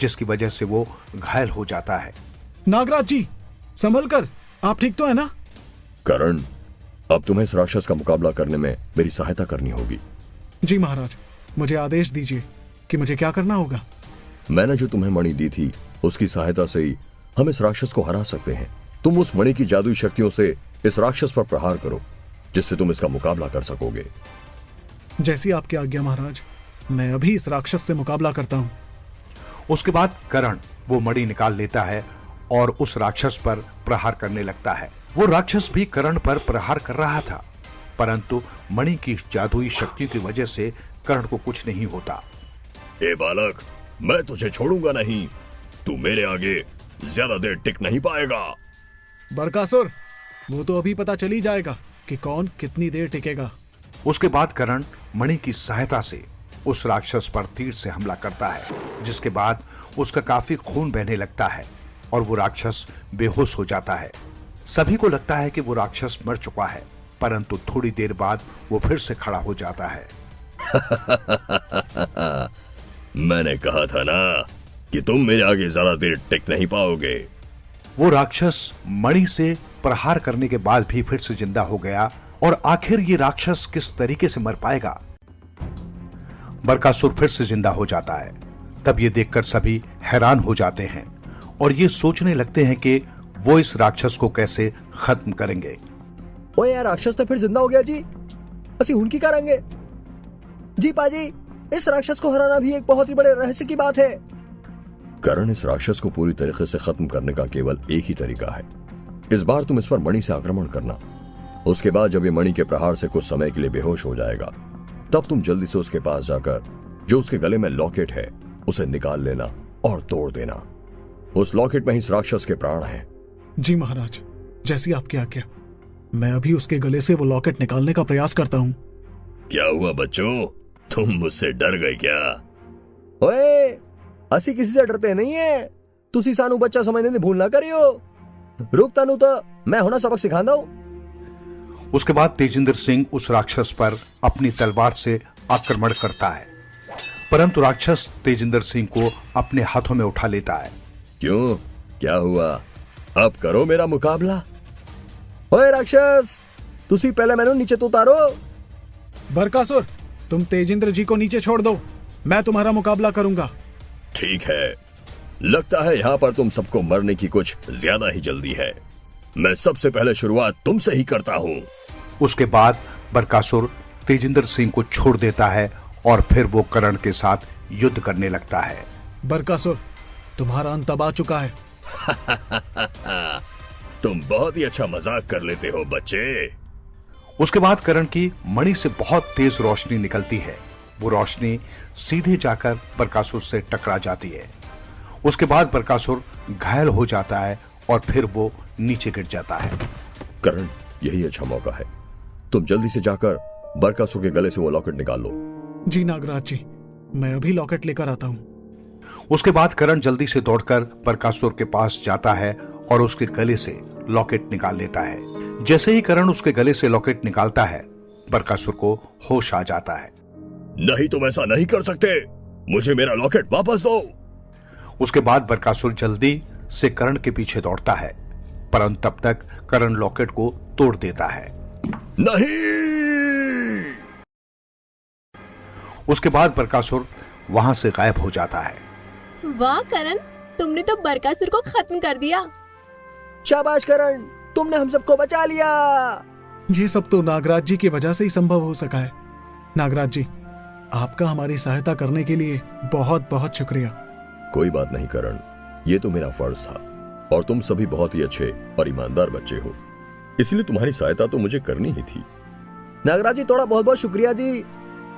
जिसकी वजह से वो घायल हो जाता है। नागराज जी, संभल कर, आप ठीक तो है ना? करण, अब तुम्हें इस राक्षस का मुकाबला करने में मेरी सहायता करनी होगी। जी महाराज, मुझे आदेश दीजिए कि मुझे क्या करना होगा। मैंने जो तुम्हें मणि दी थी उसकी सहायता से ही हम इस राक्षस को हरा सकते हैं। तुम उस मणि की जादुई शक्तियों से इस राक्षस पर प्रहार करो, जिससे तुम इसका मुकाबला कर सकोगे। जैसी आपकी आज्ञा महाराज, मैं अभी इस राक्षस से मुकाबला करता हूँ। उसके बाद करण वो मणि निकाल लेता है और उस राक्षस पर प्रहार करने लगता है। वो राक्षस भी करण पर प्रहार कर रहा था, परंतु मणि की जादुई शक्तियों की वजह से करण को कुछ नहीं होता। ए बालक, मैं तुझे छोड़ूंगा नहीं। तू मेरे आगे ज्यादा देर टिक नहीं पाएगा। बरकासुर, वो तो अभी पता चली जाएगा कि कौन कितनी देर टिकेगा। उसके बाद करण मणि की सहायता से उस राक्षस पर तीर से हमला करता है, जिसके बाद उसका काफी खून बहने लगता है और वो राक्षस बेहोश हो जाता है। सभी को लगता है कि वो राक्षस मर चुका है, परंतु थोड़ी देर बाद वो फिर से खड़ा हो जाता है। मैंने कहा था ना कि तुम मेरे आगे ज्यादा देर टिक नहीं पाओगे। वो राक्षस मणि से प्रहार करने के बाद भी फिर से जिंदा हो गया और आखिर ये राक्षस किस तरीके से मर पाएगा? बरकासुर फिर से जिंदा हो जाता है। तब ये देखकर सभी हैरान हो जाते हैं और ये सोचने लगते हैं कि वो इस राक्षस को कैसे खत्म करेंगे। ओए यार, राक्षस तो फिर जिंदा हो गया जी। असि हुन की करेंगे जी पाजी। इस राक्षस को हराना भी एक बहुत ही बड़े रहस्य की बात है। करण, इस राक्षस को पूरी तरीके से खत्म करने का केवल एक ही तरीका है। इस बार तुम इस पर मणि से आक्रमण करना। उसके बाद जब ये मणि के प्रहार से कुछ समय के लिए बेहोश हो जाएगा, तब तुम जल्दी से उसके पास जाकर जो उसके गले में लॉकेट है उसे निकाल लेना और तोड़ देना। उस लॉकेट में ही इस राक्षस के प्राण हैं। जी महाराज, जैसी आपकी आज्ञा। मैं अभी उसके गले से वो लॉकेट निकालने का प्रयास करता हूँ। क्या हुआ बच्चों, तुम मुझसे डर गए क्या? ओए, असी किसी से डरते नहीं है। तुसी सानू बच्चा समझने की भूल ना करियो। रुक तानू तो मैं होना सबक सिखांदा हूं। उसके बाद तेजिंदर सिंह उस राक्षस पर अपनी तलवार से आक्रमण करता है, परंतु राक्षस तेजिंदर सिंह को अपने हाथों में उठा लेता है। क्यों, क्या हुआ? अब करो मेरा मुकाबला। ओए राक्षस, तुसी पहले मैनू नीचे तो उतारो। बरकासुर, तुम तेजिंद्र जी को नीचे छोड़ दो, मैं तुम्हारा मुकाबला करूंगा। ठीक है, लगता है यहाँ पर तुम सबको मरने की कुछ ज्यादा ही जल्दी है। मैं सबसे पहले शुरुआत तुमसे ही करता हूँ। उसके बाद बरकासुर तेजिंदर सिंह को छोड़ देता है और फिर वो करण के साथ युद्ध करने लगता है। बरकासुर, तुम्हारा अंत अब आ चुका है। तुम बहुत ही अच्छा मजाक कर लेते हो बच्चे। उसके बाद करण की मणि से बहुत तेज रोशनी निकलती है। वो रोशनी सीधे जाकर बरकासुर से टकरा जाती है। उसके बाद बरकासुर घायल हो जाता है और फिर वो नीचे गिर जाता है। करण, यही अच्छा मौका है, तुम जल्दी से जाकर बरकासुर के गले से वो लॉकेट निकाल लो। जी नागराज जी, मैं अभी लॉकेट लेकर आता हूँ। उसके बाद करण जल्दी से दौड़कर बरकासुर के पास जाता है और उसके गले से लॉकेट निकाल लेता है। जैसे ही करण उसके गले से लॉकेट निकालता है, बरकासुर को होश आ जाता है। नहीं, तुम ऐसा नहीं कर सकते, मुझे मेरा लॉकेट वापस दो। उसके बाद बरकासुर जल्दी से करण के पीछे दौड़ता है, परंतु तब तक करण लॉकेट को तोड़ देता है। नहीं! उसके बाद बरकासुर वहां से गायब हो जाता है। वाह करण, तुमने तो बरकासुर को खत्म कर दिया। शाबाश करण, तुमने हम सबको बचा लिया। ये सब तो नागराज जी की वजह से ही संभव हो सका है। नागराज जी, आपका हमारी सहायता करने के लिए बहुत बहुत शुक्रिया। कोई बात नहीं करण, ये तो मेरा फर्ज था और तुम सभी बहुत ही अच्छे और ईमानदार बच्चे हो, इसलिए तुम्हारी सहायता तो मुझे करनी ही थी। नागराज जी, थोड़ा बहुत बहुत शुक्रिया जी।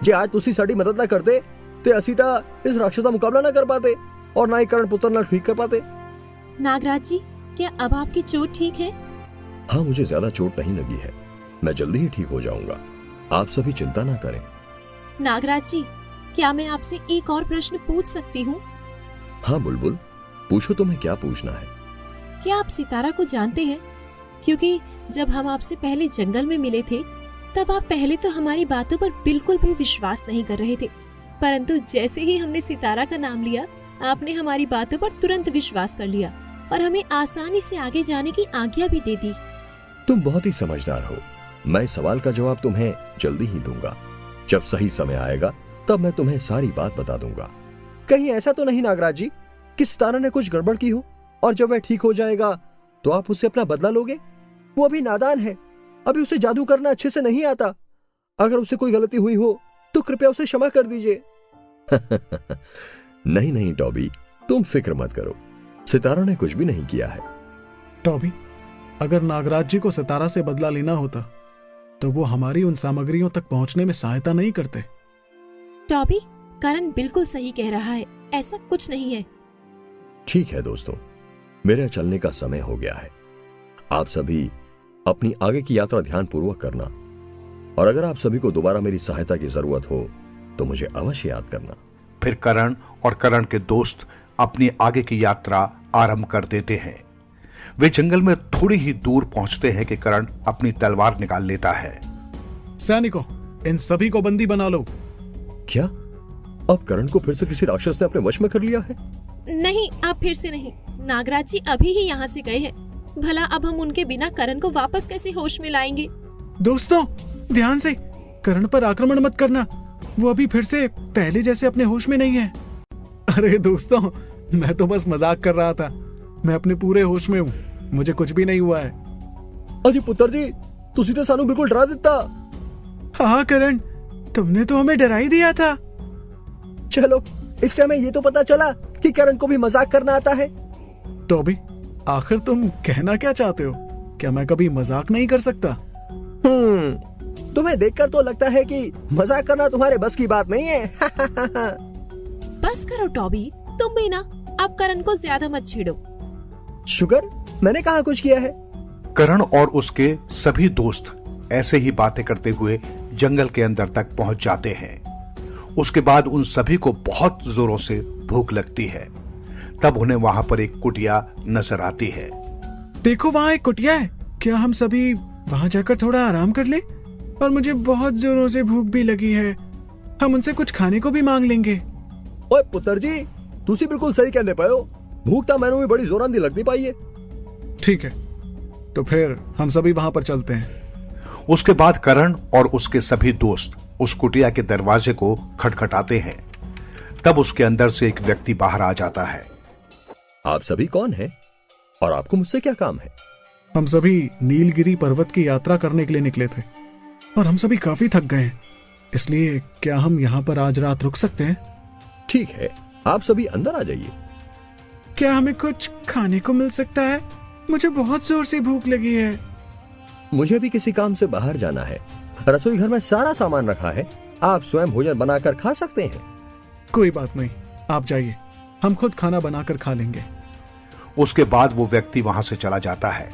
जे आज तुसी साडी मदद ना करते ते असी ता इस राक्षस का मुकाबला ना कर पाते और ना ही करण पुत्र ना ठीक कर पाते। नागराज जी, क्या अब आपकी चोट ठीक है? हाँ, मुझे ज्यादा चोट नहीं लगी है, मैं जल्दी ही ठीक हो जाऊंगा, आप सभी चिंता ना करें। नागराज जी, क्या मैं आपसे एक और प्रश्न पूछ सकती हूँ? हाँ बुलबुल, पूछो तुम्हें क्या पूछना है। क्या आप सितारा को जानते हैं? क्योंकि जब हम आपसे पहले जंगल में मिले थे, तब आप पहले तो हमारी बातों पर बिल्कुल भी विश्वास नहीं कर रहे थे, परंतु जैसे ही हमने सितारा का नाम लिया, आपने हमारी बातों पर तुरंत विश्वास कर लिया और हमें आसानी से आगे जाने की आज्ञा भी दे दी। तुम बहुत ही समझदार हो। मैं इस सवाल का जवाब तुम्हें जल्दी ही दूंगा। जब सही समय आएगा तब मैं तुम्हें सारी बात बता दूंगा। कहीं ऐसा तो नहीं नागराज जी कि सितारा ने कुछ गड़बड़ की हो और जब वह ठीक हो जाएगा तो आप उससे अपना बदला लोगे? वो अभी नादान है, अभी उसे जादू करना अच्छे से नहीं आता। अगर उसे कोई गलती हुई हो तो कृपया उसे क्षमा कर दीजिए। नहीं नहीं टॉबी, तुम फिक्र मत करो, सितारा ने कुछ भी नहीं किया है। टॉबी, अगर नागराज जी को सितारा से बदला लेना होता तो वो हमारी उन सामग्रियों तक पहुंचने में सहायता नहीं करते। टॉबी, करण बिल्कुल सही कह रहा है, ऐसा कुछ नहीं है। ठीक है दोस्तों, मेरे चलने का समय हो गया है। आप सभी अपनी आगे की यात्रा ध्यानपूर्वक करना और अगर आप सभी को दोबारा मेरी सहायता की जरूरत हो तो मुझे अवश्य याद करना। फिर करण और करण के दोस्त अपनी आगे की यात्रा आरंभ कर देते हैं। वे जंगल में थोड़ी ही दूर पहुंचते हैं कि करण अपनी तलवार निकाल लेता है। सैनिकों, इन सभी को बंदी बना लो। क्या अब करण को फिर से किसी राक्षस ने अपने वश में कर लिया है? नहीं, आप फिर से नहीं। नागराज जी अभी ही यहाँ से गए हैं। भला अब हम उनके बिना करण को वापस कैसे होश में लाएंगे? दोस्तों, ध्यान से, करण पर आक्रमण मत करना, वो अभी फिर से पहले जैसे अपने होश में नहीं है। अरे दोस्तों, मैं तो बस मजाक कर रहा था, मैं अपने पूरे होश में हूँ, मुझे कुछ भी नहीं हुआ है। अजी पुत्र जी, तुसी तो सानू बिल्कुल डरा देता। हाँ करण, तुमने तो हमें डरा ही दिया था। चलो, इससे हमें ये तो पता चला कि करण को भी मजाक करना आता है। टॉबी, आखिर तुम कहना क्या चाहते हो? क्या मैं कभी मजाक नहीं कर सकता? तुम्हें देखकर तो लगता है कि मजाक करना तुम्हारे बस की बात नहीं है। बस करो टॉबी, तुम भी ना अब करण को ज्यादा मत छेड़ो। शुगर, मैंने कहा कुछ किया है? करण और उसके सभी दोस्त ऐसे ही बातें करते हुए जंगल के अंदर तक पहुंच जाते हैं। उसके बाद उन सभी को बहुत जोरों से भूख लगती है। तब उन्हें वहां पर एक कुटिया नजर आती है। देखो वहाँ एक कुटिया है, क्या हम सभी वहाँ जाकर थोड़ा आराम कर लें? और मुझे बहुत जोरों से भूख भी लगी है, हम उनसे कुछ खाने को भी मांग लेंगे। ओए पुत्र जी, तुसी बिल्कुल सही कहने पाए हो। भूख तो मैंने भी बड़ी जोरां दी लगती पाई है। ठीक है, तो फिर हम सभी वहां पर चलते हैं। उसके बाद करण और उसके सभी दोस्त उस कुटिया के दरवाजे को खटखटाते हैं। तब उसके अंदर से एक व्यक्ति बाहर आ जाता है। आप सभी कौन हैं और आपको मुझसे क्या काम है? हम सभी नीलगिरी पर्वत की यात्रा करने के लिए निकले थे और हम सभी काफी थक गए हैं, इसलिए क्या हम यहाँ पर आज रात रुक सकते हैं? ठीक है, आप सभी अंदर आ जाइए। क्या हमें कुछ खाने को मिल सकता है? मुझे बहुत जोर से भूख लगी है। मुझे भी किसी काम से बाहर जाना है। रसोई घर में सारा सामान रखा है, आप स्वयं भोजन बनाकर खा सकते हैं। कोई बात नहीं, आप जाइए, हम खुद खाना बनाकर खा लेंगे। उसके बाद वो व्यक्ति वहां से चला जाता है।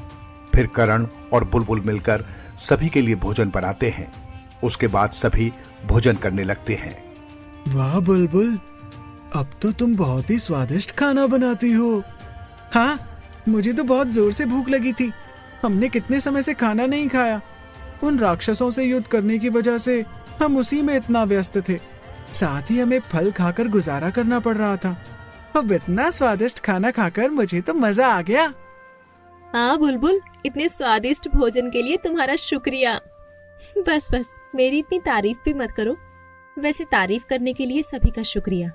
फिर करण और बुलबुल मिलकर सभी के लिए भोजन बनाते हैं। उसके बाद सभी भोजन करने लगते हैं। वाह बुलबुल, अब तो तुम बहुत ही स्वादिष्ट खाना बनाती हो। हाँ, मुझे तो बहुत जोर से भूख लगी थी। हमने कितने समय से खाना नहीं खाया। उन राक्षसों से युद्ध करने की वजह से हम उसी में इतना व्यस्त थे, साथ ही हमें फल खाकर गुजारा करना पड़ रहा था। अब इतना स्वादिष्ट खाना खाकर मुझे तो मजा आ गया। हाँ बुलबुल, इतने स्वादिष्ट भोजन के लिए तुम्हारा शुक्रिया। बस बस, मेरी इतनी तारीफ भी मत करो। वैसे तारीफ करने के लिए सभी का शुक्रिया।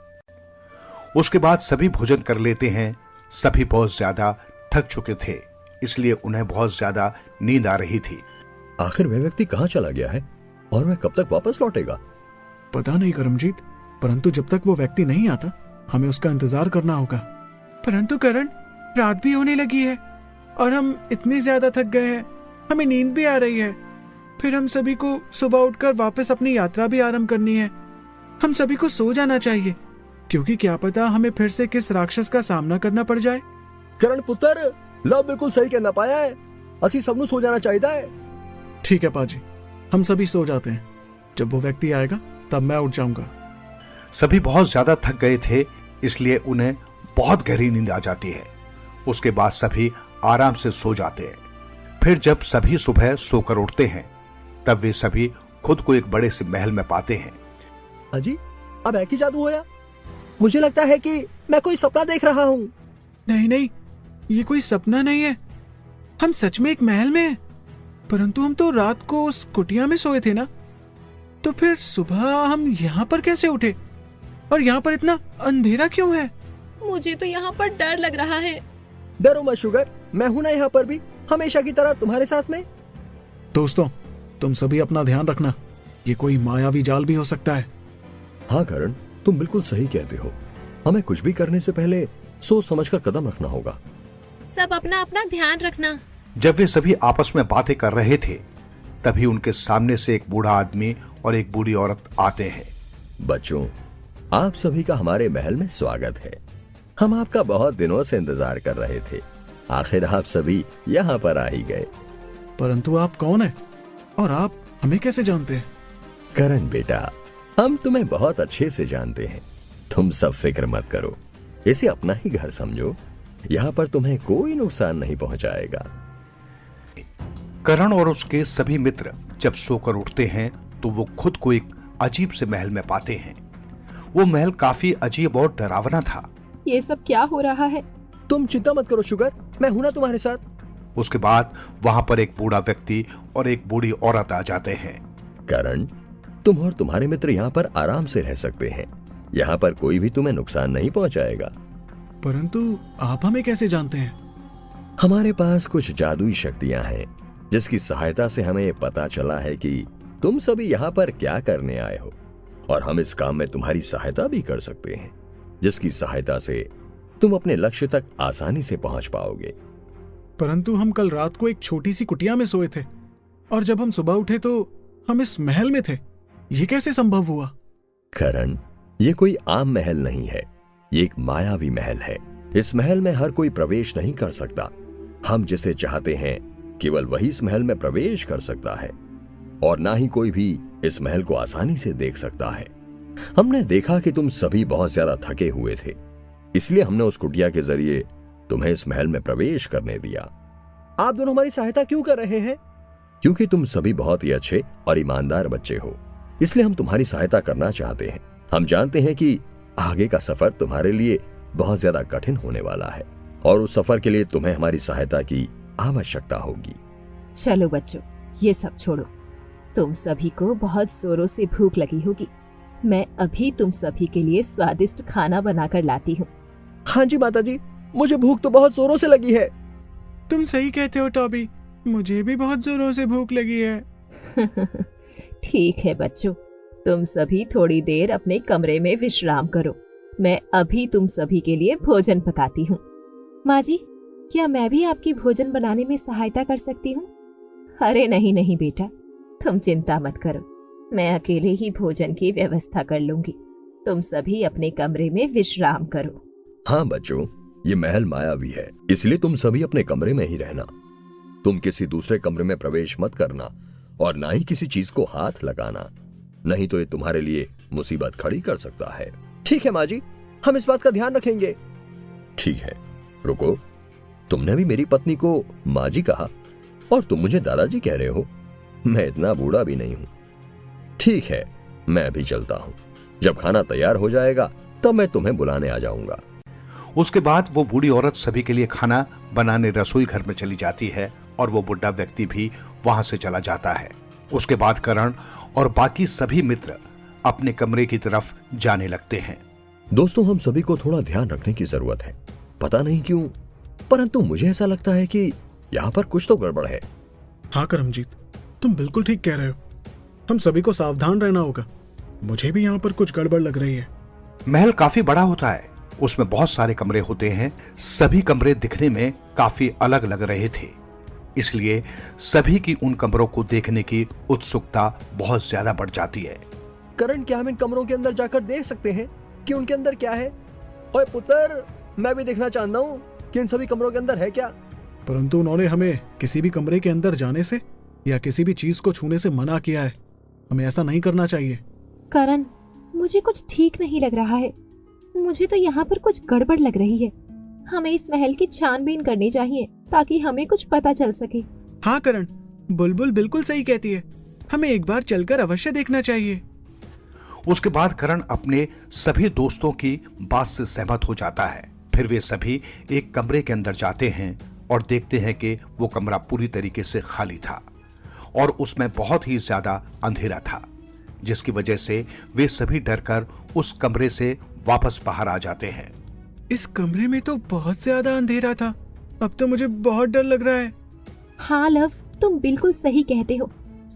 उसके बाद सभी भोजन कर लेते हैं। सभी बहुत ज्यादा थक चुके थे, इसलिए उन्हें बहुत ज्यादा नींद आ रही थी। आखिर वह व्यक्ति कहाँ चला गया है और वह कब तक वापस लौटेगा? पता नहीं करमजीत, परंतु जब तक वो व्यक्ति नहीं आता हमें उसका इंतजार करना होगा। परंतु करण, रात भी होने लगी है और हम इतने ज्यादा थक गए हैं, हमें नींद भी आ रही है। फिर हम सभी को सुबह उठकर वापस अपनी यात्रा भी आरंभ करनी है। हम सभी को सो जाना चाहिए, क्योंकि क्या पता हमें फिर से किस राक्षस का सामना करना पड़ जाए। करण पुत्र, लो बिल्कुल सही कहना पाया है। असी सबनू सो जाना चाहिए है। ठीक है पाजी, हम सभी सो जाते हैं। जब वो व्यक्ति आएगा तब मैं उठ जाऊंगा। सभी बहुत ज्यादा थक गए थे, इसलिए उन्हें बहुत गहरी नींद आ जाती है। उसके बाद सभी आराम से सो जाते हैं। फिर जब सभी सुबह सोकर उठते हैं, तब वे सभी खुद को एक बड़े से महल में पाते हैं। अजी, अब है कि जादू होया? मुझे लगता है कि मैं कोई सपना देख रहा हूँ। नहीं नहीं, ये कोई सपना नहीं है, हम सच में एक महल में हैं। परंतु हम तो रात को उस कुटिया में सोए थे ना, तो फिर सुबह हम यहाँ पर कैसे उठे? और यहाँ पर इतना अंधेरा क्यों है? मुझे तो यहाँ पर डर लग रहा है। डरो मत शुगर, मैं हूं ना यहाँ पर भी, हमेशा की तरह तुम्हारे साथ में। दोस्तों, तुम सभी अपना ध्यान रखना, ये कोई मायावी जाल भी हो सकता है। हाँ करण, तुम बिल्कुल सही कहते हो। हमें कुछ भी करने से पहले सोच समझकर कदम रखना होगा। सब अपना अपना ध्यान रखना। जब वे सभी आपस में बातें कर रहे थे, तभी उनके सामने से एक बूढ़ा आदमी और एक बूढ़ी औरत आते हैं। बच्चों, आप सभी का हमारे महल में स्वागत है। हम आपका बहुत दिनों से इंतजार कर रहे थे। आखिर आप सभी यहाँ पर आ ही गए। परंतु आप कौन है और आप हमें कैसे जानते हैं? करण बेटा, हम तुम्हें बहुत अच्छे से जानते हैं। तुम सब फिक्र मत करो, इसे अपना ही घर समझो। यहाँ पर तुम्हें कोई नुकसान नहीं पहुंचाएगा। करण और उसके सभी मित्र जब सोकर उठते हैं, तो वो खुद को एक अजीब से महल में पाते हैं। वो महल काफी अजीब और डरावना था। ये सब क्या हो रहा है? तुम चिंता मत करो शुगर, मैं हूं ना तुम्हारे साथ। उसके बाद वहां पर एक बूढ़ा व्यक्ति और एक बूढ़ी औरत आ जाते हैं। करण, तुम और तुम्हारे मित्र यहाँ पर आराम से रह सकते हैं। यहाँ पर कोई भी तुम्हें नुकसान नहीं पहुंचाएगा। परंतु आप हमें कैसे जानते हैं? हमारे पास कुछ जादुई शक्तियां हैं, जिसकी सहायता से हमें पता चला है कि तुम सभी यहाँ पर क्या करने आए हो, और हम इस काम में तुम्हारी सहायता भी कर सकते हैं, जिसकी सहायता से तुम अपने लक्ष्य तक आसानी से पहुंच पाओगे। परंतु हम कल रात को एक छोटी सी कुटिया में सोए थे और जब हम सुबह उठे तो हम इस महल में थे। ये कैसे संभव हुआ? करण, ये कोई आम महल नहीं है, ये एक मायावी महल है। इस महल में हर कोई प्रवेश नहीं कर सकता। हम जिसे चाहते हैं केवल वही इस महल में प्रवेश कर सकता है और ना ही कोई भी इस महल को आसानी से देख सकता है। हमने देखा कि तुम सभी बहुत ज्यादा थके हुए थे, इसलिए हमने उस कुटिया के जरिए तुम्हें इस महल में प्रवेश करने दिया। आप दोनों हमारी सहायता क्यों कर रहे हैं? क्योंकि तुम सभी बहुत ही अच्छे और ईमानदार बच्चे हो, इसलिए हम तुम्हारी सहायता करना चाहते हैं। हम जानते हैं कि आगे का सफर तुम्हारे लिए बहुत ज्यादा कठिन होने वाला है और उस सफर के लिए तुम्हें हमारी सहायता की आवश्यकता होगी। चलो बच्चों, ये सब छोड़ो। तुम सभी को बहुत जोरों से भूख लगी होगी। मैं अभी तुम सभी के लिए स्वादिष्ट खाना बनाकर लाती हूँ। हाँ जी माताजी, मुझे भूख तो बहुत जोरों से लगी है। तुम सही कहते हो टॉबी, मुझे भी बहुत जोरों से भूख लगी है। ठीक है बच्चों, तुम सभी थोड़ी देर अपने कमरे में विश्राम करो। मैं अभी तुम सभी के लिए भोजन पकाती हूँ। माँ जी, क्या मैं भी आपकी भोजन बनाने में सहायता कर सकती हूँ? अरे नहीं नहीं बेटा, तुम चिंता मत करो, मैं अकेले ही भोजन की व्यवस्था कर लूंगी। तुम सभी अपने कमरे में विश्राम करो। हाँ बच्चों, ये महल मायावी है, इसलिए तुम सभी अपने कमरे में ही रहना। तुम किसी दूसरे कमरे में प्रवेश मत करना और ना ही किसी चीज को हाथ लगाना, नहीं तो ये तुम्हारे लिए मुसीबत खड़ी कर सकता है। ठीक है माँ जी, हम इस बात का ध्यान रखेंगे। ठीक है, रुको, तुमने भी मेरी पत्नी को माँ जी कहा और तुम मुझे दादाजी कह रहे हो। मैं इतना बूढ़ा भी नहीं हूं। ठीक है, मैं अभी चलता हूं। जब खाना तैयार हो जाएगा तब मैं तुम्हें बुलाने आ जाऊंगा। उसके बाद वो बूढ़ी औरत सभी के लिए खाना बनाने रसोई घर में चली जाती है और वो बुढ़ा व्यक्ति भी वहां से चला जाता है। उसके बाद करण और बाकी सभी मित्र अपने कमरे की तरफ जाने लगते हैं। दोस्तों, हम सभी को थोड़ा ध्यान रखने की जरूरत है। पता नहीं क्यों, परंतु मुझे ऐसा लगता है कि यहाँ पर कुछ तो गड़बड़ है। हाँ करमजीत, तुम बिल्कुल ठीक कह रहे हो। हम सभी को सावधान रहना होगा। मुझे भी यहाँ पर कुछ गड़बड़ लग रही है। महल काफी बड़ा होता है, उसमें बहुत सारे कमरे होते हैं। सभी कमरे दिखने में काफी अलग लग रहे थे, इसलिए सभी की उन कमरों को देखने की उत्सुकता बहुत ज्यादा बढ़ जाती है। करण, क्या हम इन कमरों के अंदर जाकर देख सकते हैं कि उनके अंदर क्या है? ओए पुत्र, मैं भी देखना चाहता हूँ कि इन सभी कमरों के अंदर है क्या। परंतु उन्होंने हमें किसी भी कमरे के अंदर जाने से या किसी भी चीज को छूने से मना किया है। हमें ऐसा नहीं करना चाहिए। करण, मुझे कुछ ठीक नहीं लग रहा है। मुझे तो यहाँ पर कुछ गड़बड़ लग रही है। हमें इस महल की छानबीन करनी चाहिए ताकि हमें कुछ पता चल सके। हाँ करण, बुलबुल बिल्कुल सही कहती है। हमें एक बार चलकर अवश्य देखना चाहिए। उसके बाद करण अपने सभी दोस्तों की बात से सहमत हो जाता है। फिर वे सभी एक कमरे के अंदर जाते हैं और देखते हैं कि वो कमरा पूरी तरीके से खाली था और उसमें बहुत ही ज्यादा अंधेरा था, जिसकी वजह से वे सभी डरकर उस कमरे से वापस बाहर आ जाते हैं। इस कमरे में तो बहुत ज्यादा अंधेरा था। अब तो मुझे बहुत डर लग रहा है। हाँ लव, तुम बिल्कुल सही कहते हो।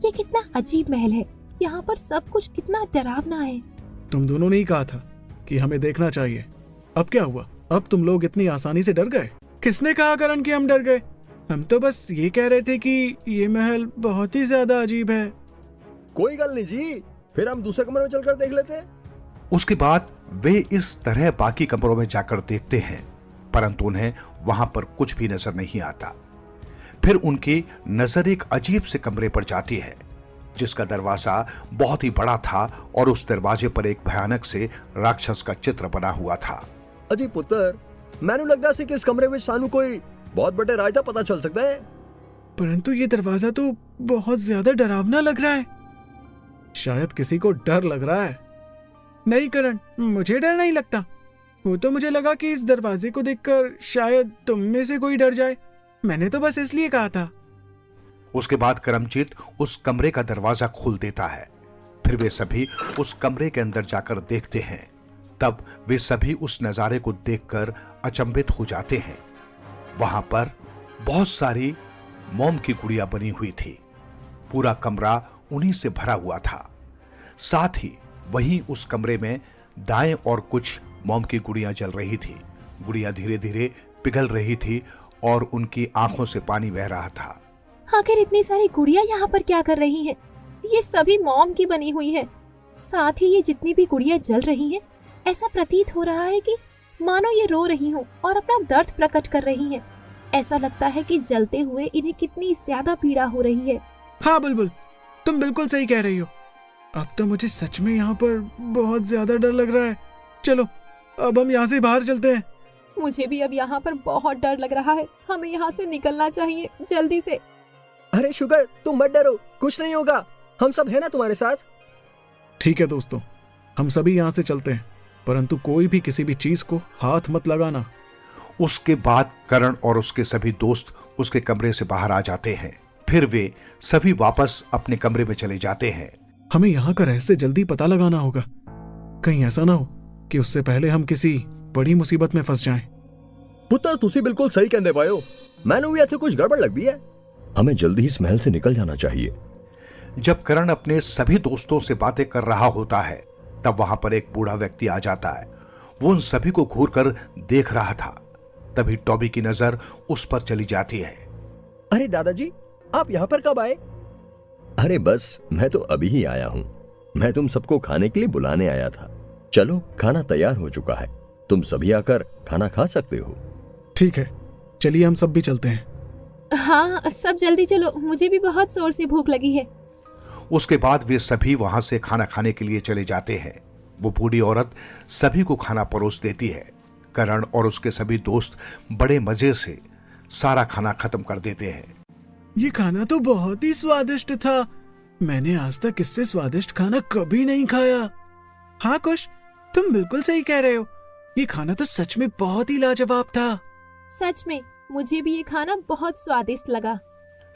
ये कितना अजीब महल है। यहाँ पर सब कुछ कितना डरावना है। तुम दोनों ने ही कहा था कि हमें देखना चाहिए। अब क्या हुआ? अब तुम लोग इतनी आसानी से डर गए? किसने कहा करण कि हम डर गए? हम तो बस ये कह रहे थे कि ये महल बहुत ही ज्यादा अजीब है। कोई गल नहीं जी, फिर हम दूसरे कमरे में चलकर देख लेते हैं। उसके बाद वे इस तरह बाकी कमरों में जाकर देखते हैं, परंतु उन्हें वहां पर कुछ भी नजर नहीं आता। फिर उनकी नजर एक अजीब से कमरे पर जाती है, जिसका दरवाजा बहुत ही बड़ा था और उस दरवाजे पर एक भयानक से राक्षस का चित्र बना हुआ था। अजी पुत्र, मैंने लगता है कि इस कमरे में सानू कोई बहुत बड़े राज का पता चल सकता है। परंतु ये दरवाजा तो बहुत ज्यादा डरावना लग रहा है। शायद किसी को डर लग रहा है। नहीं करण, मुझे डर नहीं लगता। वो तो मुझे लगा कि इस दरवाजे को देखकर शायद तुम में से कोई डर जाए। मैंने तो बस इसलिए कहा था। उसके बाद करमजीत उस कमरे का दरवाजा खोल देता है। फिर वे सभी उस कमरे के अंदर जाकर देखते हैं। तब वे सभी उस नजारे को देखकर अचंभित हो जाते हैं। वहां पर बहुत सारी मोम की गुड़िया बनी हुई थी। पूरा कमरा उन्हीं से भरा हुआ था। साथ ही वहीं उस कमरे में दाएं और कुछ मोम की गुड़िया जल रही थी। गुड़िया धीरे धीरे पिघल रही थी और उनकी आंखों से पानी बह रहा था। आखिर इतनी सारी गुड़िया यहाँ पर क्या कर रही हैं? ये सभी मोम की बनी हुई है। साथ ही ये जितनी भी गुड़िया जल रही हैं, ऐसा प्रतीत हो रहा है कि मानो ये रो रही हों और अपना दर्द प्रकट कर रही हैं। ऐसा लगता है कि जलते हुए इन्हें कितनी ज्यादा पीड़ा हो रही है। हाँ बुलबुल, तुम बिल्कुल सही कह रही हो। अब तो मुझे सच में यहाँ पर बहुत ज्यादा डर लग रहा है। चलो अब हम यहाँ से बाहर चलते हैं। मुझे भी अब यहाँ पर बहुत डर लग रहा है। हमें यहाँ से निकलना चाहिए जल्दी से। अरे शुगर, तुम मत डरो, कुछ नहीं होगा, हम सब है ना तुम्हारे साथ। ठीक है दोस्तों, हम सभी यहाँ से चलते हैं, परंतु कोई भी किसी भी चीज को हाथ मत लगाना। उसके बाद करण और उसके सभी दोस्त उसके कमरे से बाहर आ जाते हैं। फिर वे सभी वापस अपने कमरे में चले जाते हैं। हमें यहाँ का रहस्य जल्दी पता लगाना होगा। कहीं ऐसा ना हो कि उससे पहले हम किसी बड़ी मुसीबत में फंस जाएं। पुत्र तुसी बिल्कुल सही कहने पाए हो, मैंने भी ऐसे कुछ गड़बड़ लगती है। हमें जल्दी ही इस महल से निकल जाना चाहिए। जब करण अपने सभी दोस्तों से बातें कर रहा होता है तब वहां पर एक बूढ़ा व्यक्ति आ जाता है। वो उन सभी को घूर कर देख रहा था। तभी टॉबी की नजर उस पर चली जाती है। अरे दादाजी, आप यहाँ पर कब आए? अरे बस मैं तो अभी ही आया हूँ। मैं तुम सबको खाने के लिए बुलाने आया था। चलो खाना तैयार हो चुका है, तुम सभी आकर खाना खा सकते हो। ठीक है, चलिए हम सब भी चलते हैं। हाँ सब जल्दी चलो, मुझे भी बहुत जोर से भूख लगी है। उसके बाद वे सभी वहां से खाना खाने के लिए चले जाते हैं। वो बूढ़ी औरत सभी को खाना परोस देती है। करण और उसके सभी दोस्त बड़े मजे से सारा खाना खत्म कर देते हैं। ये खाना तो बहुत ही स्वादिष्ट था। मैंने आज तक इससे स्वादिष्ट खाना कभी नहीं खाया। हाँ कुश, तुम बिल्कुल सही कह रहे हो। ये खाना तो सच में बहुत ही लाजवाब था। सच में मुझे भी ये खाना बहुत स्वादिष्ट लगा।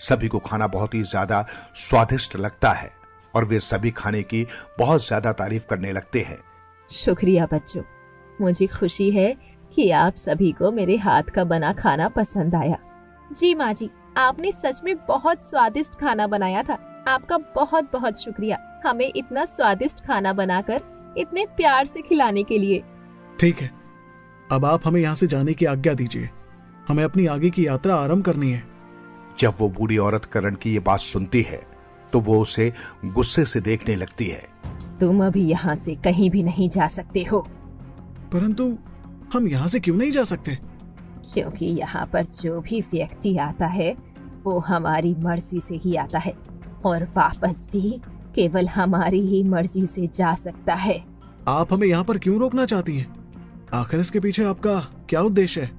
सभी को खाना बहुत ही ज्यादा स्वादिष्ट लगता है और वे सभी खाने की बहुत ज्यादा तारीफ करने लगते हैं। शुक्रिया बच्चों, मुझे खुशी है कि आप सभी को मेरे हाथ का बना खाना पसंद आया। जी माँ जी, आपने सच में बहुत स्वादिष्ट खाना बनाया था। आपका बहुत बहुत शुक्रिया हमें इतना स्वादिष्ट खाना बनाकर इतने प्यार से खिलाने के लिए। ठीक है, अब आप हमें यहाँ से जाने की आज्ञा दीजिए। हमें अपनी आगे की यात्रा आरंभ करनी है। जब वो बूढ़ी औरत करण की ये बात सुनती है तो वो उसे गुस्से से देखने लगती है। तुम अभी यहाँ से कहीं भी नहीं जा सकते हो। परंतु हम यहाँ से क्यों नहीं जा सकते? क्योंकि यहाँ पर जो भी व्यक्ति आता है वो हमारी मर्जी से ही आता है और वापस भी केवल हमारी ही मर्जी से जा सकता है। आप हमें यहाँ पर क्यों रोकना चाहती हैं? आखिर इसके पीछे आपका क्या उद्देश्य है,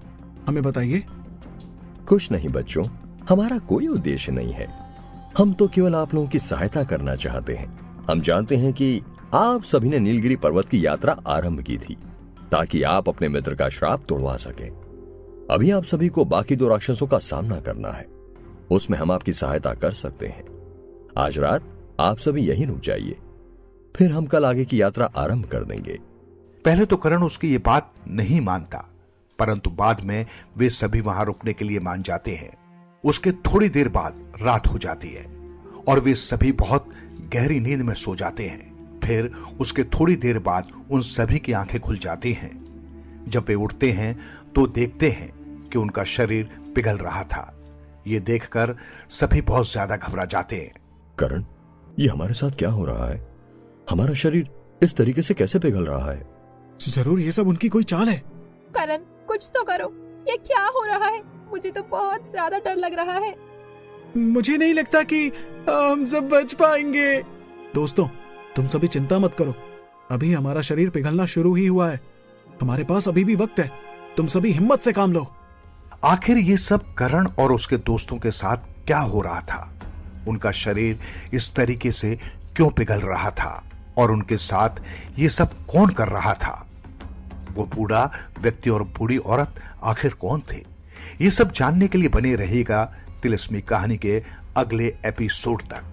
हमें बताइए। कुछ नहीं बच्चों, हमारा कोई उद्देश्य नहीं है। हम तो केवल आप लोगों की सहायता करना चाहते हैं। हम जानते हैं कि आप सभी ने नीलगिरी पर्वत की यात्रा आरंभ की थी ताकि आप अपने मित्र का श्राप तोड़वा सकें। अभी आप सभी को बाकी 2 राक्षसों का सामना करना है, उसमें हम आपकी सहायता कर सकते हैं। आज रात आप सभी यहीं रुक जाइए, फिर हम कल आगे की यात्रा आरंभ कर देंगे। पहले तो करण उसकी ये बात नहीं मानता, परंतु बाद में वे सभी वहां रुकने के लिए मान जाते हैं। उसके थोड़ी देर बाद रात हो जाती है और वे सभी बहुत गहरी नींद में सो जाते हैं। फिर उसके थोड़ी देर बाद उन सभी की आंखें खुल जाती हैं। जब वे उठते हैं तो देखते हैं कि उनका शरीर पिघल रहा था। ये देखकर सभी बहुत ज्यादा घबरा जाते हैं। करण, ये हमारे साथ क्या हो रहा है? हमारा शरीर इस तरीके से कैसे पिघल रहा है? जरूर ये सब उनकी कोई चाल है। करण, कुछ तो करो, ये क्या हो रहा है? मुझे तो बहुत ज्यादा डर लग रहा है। मुझे नहीं लगता कि हम सब बच पाएंगे। दोस्तों, तुम सभी चिंता मत करो, अभी हमारा शरीर पिघलना शुरू ही हुआ है। हमारे पास अभी भी वक्त है, तुम सभी हिम्मत से काम लो। आखिर ये सब करण और उसके दोस्तों के साथ क्या हो रहा था? उनका शरीर इस तरीके से क्यों पिघल रहा था और उनके साथ ये सब कौन कर रहा था? वो बूढ़ा व्यक्ति और बूढ़ी औरत आखिर कौन थे? ये सब जानने के लिए बने रहेगा तिलिस्मी कहानी के अगले एपिसोड तक।